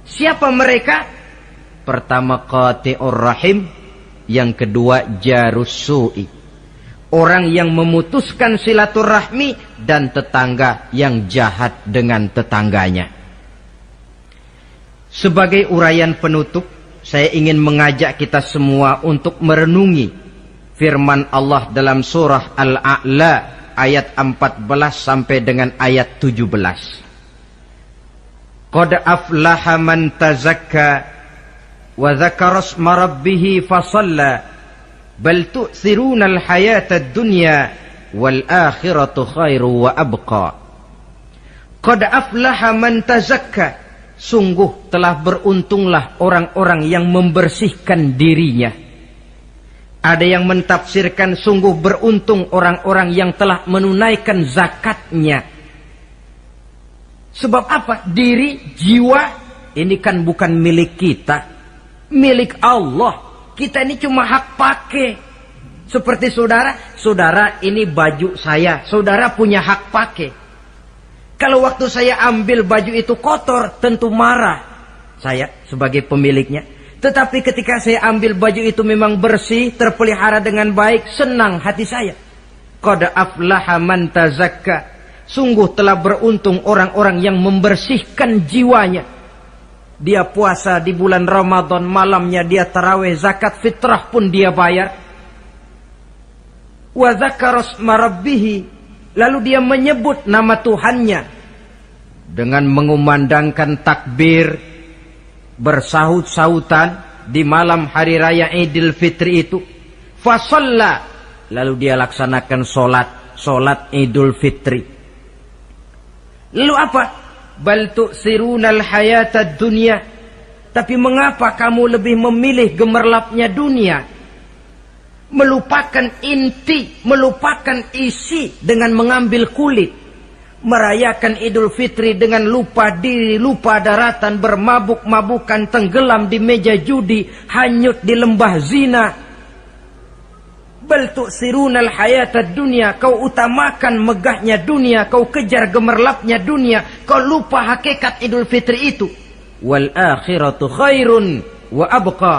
Siapa mereka? Pertama qati'ur rahim, yang kedua jarus su'i. Orang yang memutuskan silaturahmi dan tetangga yang jahat dengan tetangganya. Sebagai uraian penutup, saya ingin mengajak kita semua untuk merenungi firman Allah dalam surah Al-A'la ayat 14 sampai dengan ayat 17. Qad aflaha man tazakka wa dzakara isma rabbih fasalla bal tu'thiruna al-hayata ad-dunya wal akhiratu khairu wa abqa. Qad aflaha man tazakka, sungguh telah beruntunglah orang-orang yang membersihkan dirinya. Ada yang mentafsirkan sungguh beruntung orang-orang yang telah menunaikan zakatnya. Sebab apa? Diri, jiwa ini kan bukan milik kita, milik Allah. Kita ini cuma hak pakai. Seperti saudara ini baju saya, saudara punya hak pakai. Kalau waktu saya ambil baju itu kotor, tentu marah saya sebagai pemiliknya. Tetapi ketika saya ambil baju itu memang bersih, terpelihara dengan baik, senang hati saya. Qad aflaha man tazakka, sungguh telah beruntung orang-orang yang membersihkan jiwanya. Dia puasa di bulan Ramadan, malamnya dia tarawih, zakat fitrah pun dia bayar. Wa dzakara isma rabbih, lalu dia menyebut nama Tuhannya dengan mengumandangkan takbir, bersahut-sahutan di malam hari raya Idul Fitri itu. Fasalla, lalu dia laksanakan solat Idul Fitri. Lalu apa? Bal tu'thirunal hayatad dunya. Tapi mengapa kamu lebih memilih gemerlapnya dunia? Melupakan inti, melupakan isi dengan mengambil kulit. Merayakan Idul Fitri dengan lupa diri, lupa daratan, bermabuk-mabukan, tenggelam di meja judi, hanyut di lembah zina. Bal tu'thirunal hayatad dunya, kau utamakan megahnya dunia, kau kejar gemerlapnya dunia, kau lupa hakikat Idul Fitri itu. Wal akhiratu khairun wa abqa,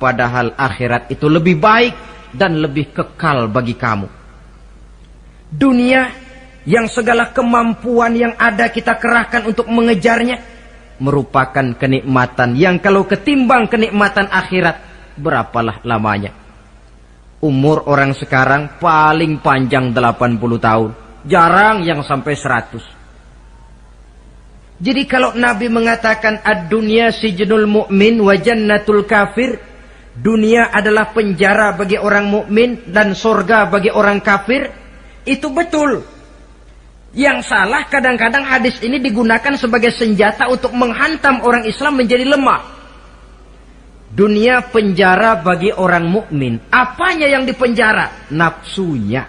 padahal akhirat itu lebih baik dan lebih kekal bagi kamu. Dunia yang segala kemampuan yang ada kita kerahkan untuk mengejarnya merupakan kenikmatan yang kalau ketimbang kenikmatan akhirat, berapalah lamanya. Umur orang sekarang paling panjang 80 tahun. Jarang yang sampai 100. Jadi kalau Nabi mengatakan ad-dunya sijnul mu'min wa jannatul kafir, dunia adalah penjara bagi orang mukmin dan surga bagi orang kafir, itu betul. Yang salah kadang-kadang hadis ini digunakan sebagai senjata untuk menghantam orang Islam menjadi lemah. Dunia penjara bagi orang mukmin. Apanya yang dipenjara? Nafsunya.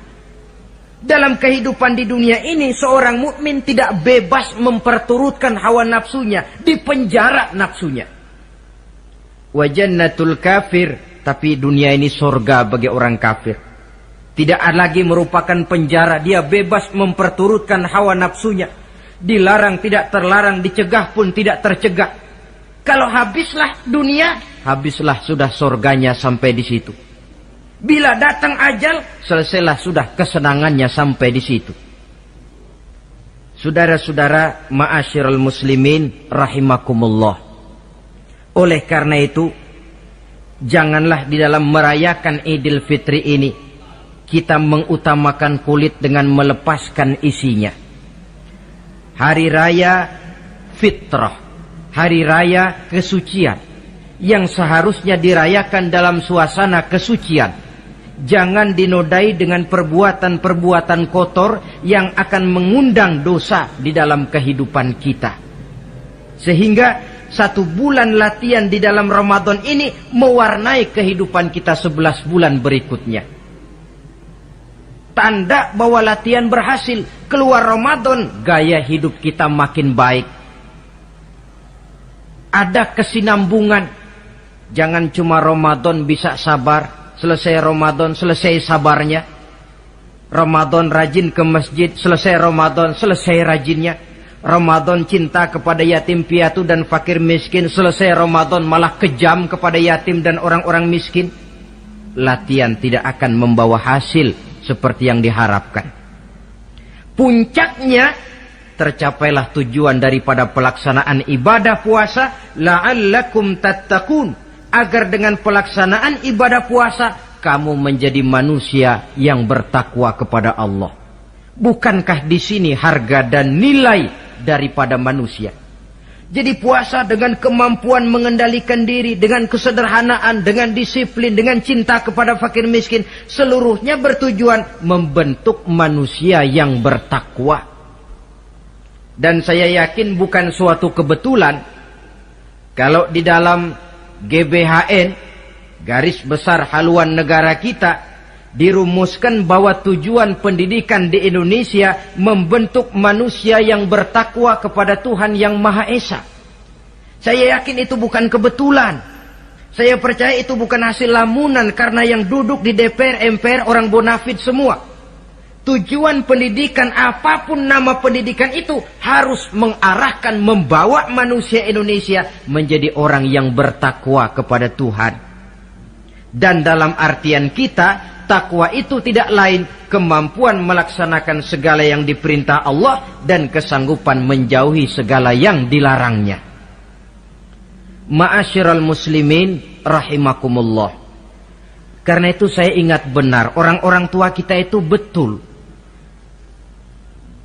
Dalam kehidupan di dunia ini, seorang mukmin tidak bebas memperturutkan hawa nafsunya, dipenjara nafsunya. Wa jannatul kafir, tapi dunia ini surga bagi orang kafir. Tidak lagi merupakan penjara, dia bebas memperturutkan hawa nafsunya. Dilarang tidak terlarang, dicegah pun tidak tercegah. Kalau habislah dunia, habislah sudah surganya sampai di situ. Bila datang ajal, selesailah sudah kesenangannya sampai di situ. Saudara-saudara, ma'asyiral muslimin rahimakumullah. Oleh karena itu, janganlah di dalam merayakan Idul Fitri ini kita mengutamakan kulit dengan melepaskan isinya. Hari raya fitrah, hari raya kesucian yang seharusnya dirayakan dalam suasana kesucian, jangan dinodai dengan perbuatan-perbuatan kotor yang akan mengundang dosa di dalam kehidupan kita. Sehingga 1 bulan latihan di dalam Ramadan ini mewarnai kehidupan kita 11 bulan berikutnya. Tanda bahwa latihan berhasil. Keluar Ramadan, gaya hidup kita makin baik. Ada kesinambungan. Jangan cuma Ramadan bisa sabar, selesai Ramadan selesai sabarnya. Ramadan rajin ke masjid, selesai Ramadan selesai rajinnya. Ramadan cinta kepada yatim piatu dan fakir miskin, selesai Ramadan malah kejam kepada yatim dan orang-orang miskin. Latihan tidak akan membawa hasil seperti yang diharapkan. Puncaknya, tercapailah tujuan daripada pelaksanaan ibadah puasa, la'allakum tattaqun, agar dengan pelaksanaan ibadah puasa kamu menjadi manusia yang bertakwa kepada Allah. Bukankah di sini harga dan nilai daripada manusia? Jadi puasa dengan kemampuan mengendalikan diri, dengan kesederhanaan, dengan disiplin, dengan cinta kepada fakir miskin, seluruhnya bertujuan membentuk manusia yang bertakwa. Dan saya yakin bukan suatu kebetulan kalau di dalam GBHN, garis besar haluan negara kita, dirumuskan bahwa tujuan pendidikan di Indonesia membentuk manusia yang bertakwa kepada Tuhan yang Maha Esa. Saya yakin itu bukan kebetulan. Saya percaya itu bukan hasil lamunan karena yang duduk di DPR, MPR orang bonafid semua. Tujuan pendidikan apapun nama pendidikan itu harus mengarahkan, membawa manusia Indonesia menjadi orang yang bertakwa kepada Tuhan. Dan dalam artian kita, takwa itu tidak lain kemampuan melaksanakan segala yang diperintah Allah dan kesanggupan menjauhi segala yang dilarangnya. Ma'asyiral muslimin rahimakumullah. Karena itu saya ingat benar, orang-orang tua kita itu betul.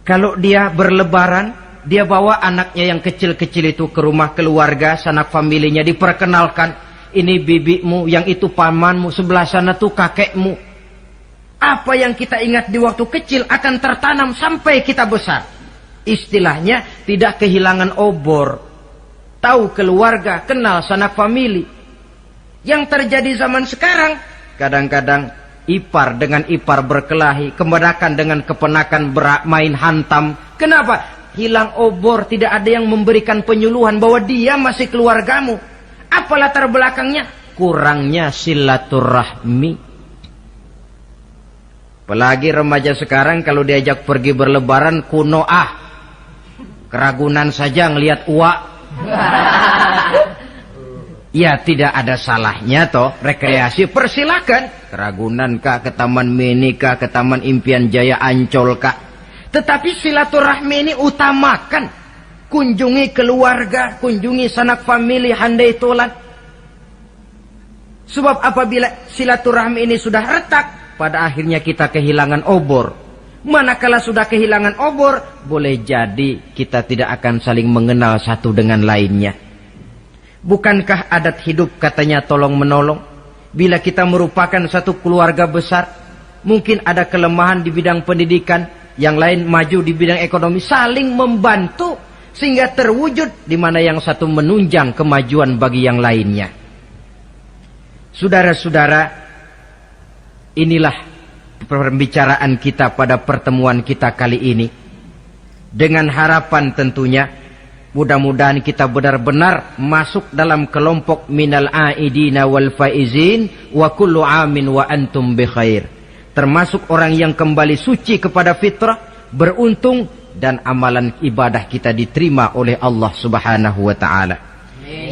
Kalau dia berlebaran, dia bawa anaknya yang kecil-kecil itu ke rumah keluarga, sanak familinya, diperkenalkan. Ini bibimu, yang itu pamanmu, sebelah sana tuh kakekmu. Apa yang kita ingat di waktu kecil akan tertanam sampai kita besar. Istilahnya tidak kehilangan obor. Tahu keluarga, kenal sanak famili. Yang terjadi zaman sekarang, kadang-kadang ipar dengan ipar berkelahi, keponakan dengan keponakan bermain hantam. Kenapa? Hilang obor, tidak ada yang memberikan penyuluhan bahwa dia masih keluargamu. Apa latar belakangnya? Kurangnya silaturahmi. Apalagi remaja sekarang kalau diajak pergi berlebaran kuno keragunan saja ngelihat uak. Ya tidak ada salahnya toh rekreasi, persilakan. Keragunan kah, ke Taman Mini kah, ke Taman Impian Jaya Ancol kah. Tetapi silaturahmi ini utamakan. Kunjungi keluarga, kunjungi sanak famili, handai tolan. Sebab apabila silaturahmi ini sudah retak, pada akhirnya kita kehilangan obor. Manakala sudah kehilangan obor, boleh jadi kita tidak akan saling mengenal satu dengan lainnya. Bukankah adat hidup katanya tolong menolong? Bila kita merupakan satu keluarga besar, mungkin ada kelemahan di bidang pendidikan, yang lain maju di bidang ekonomi, saling membantu sehingga terwujud di mana yang satu menunjang kemajuan bagi yang lainnya. Saudara-saudara, inilah pembicaraan kita pada pertemuan kita kali ini. Dengan harapan tentunya, mudah-mudahan kita benar-benar masuk dalam kelompok minal aidina wal faizin wa kullu amin wa antum bi khair. Termasuk orang yang kembali suci kepada fitrah, beruntung, dan amalan ibadah kita diterima oleh Allah Subhanahu wa ta'ala.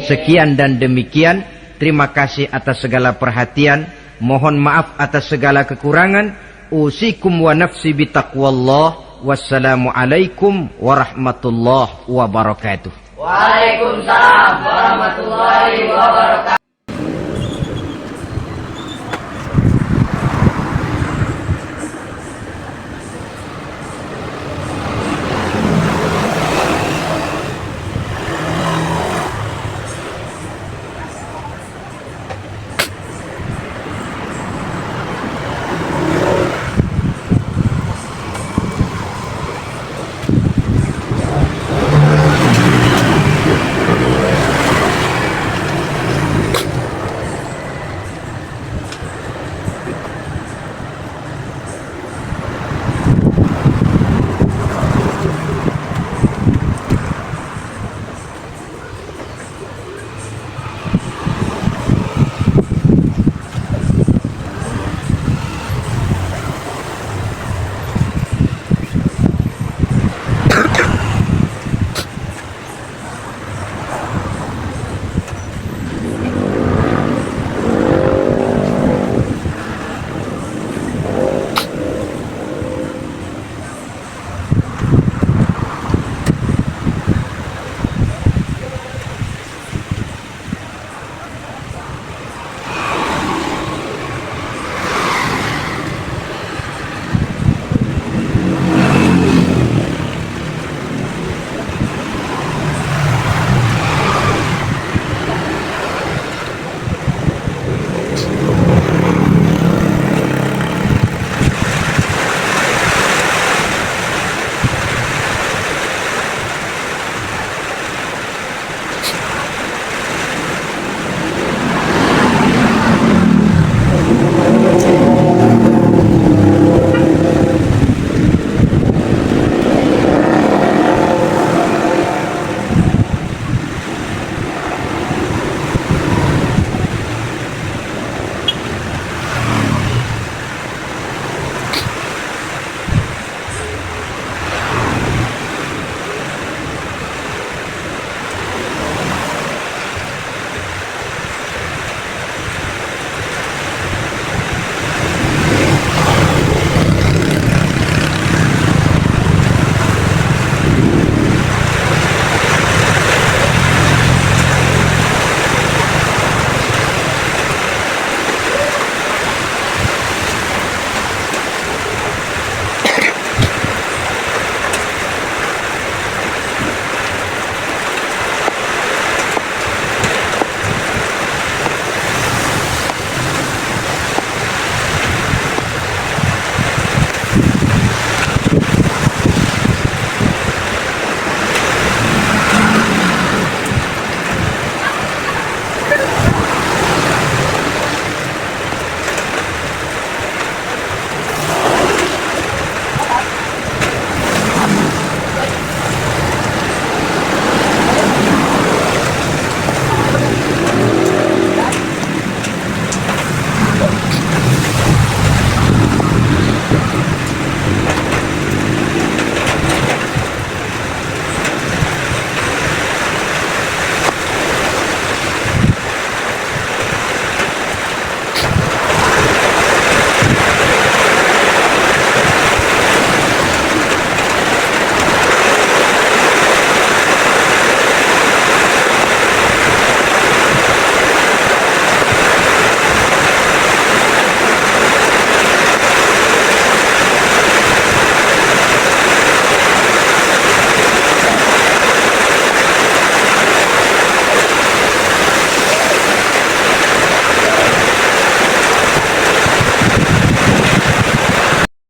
Sekian dan demikian. Terima kasih atas segala perhatian. Mohon maaf atas segala kekurangan. Usikum wa nafsi bitaqwallah. Wassalamualaikum warahmatullahi wabarakatuh. Waalaikumsalam warahmatullahi wabarakatuh.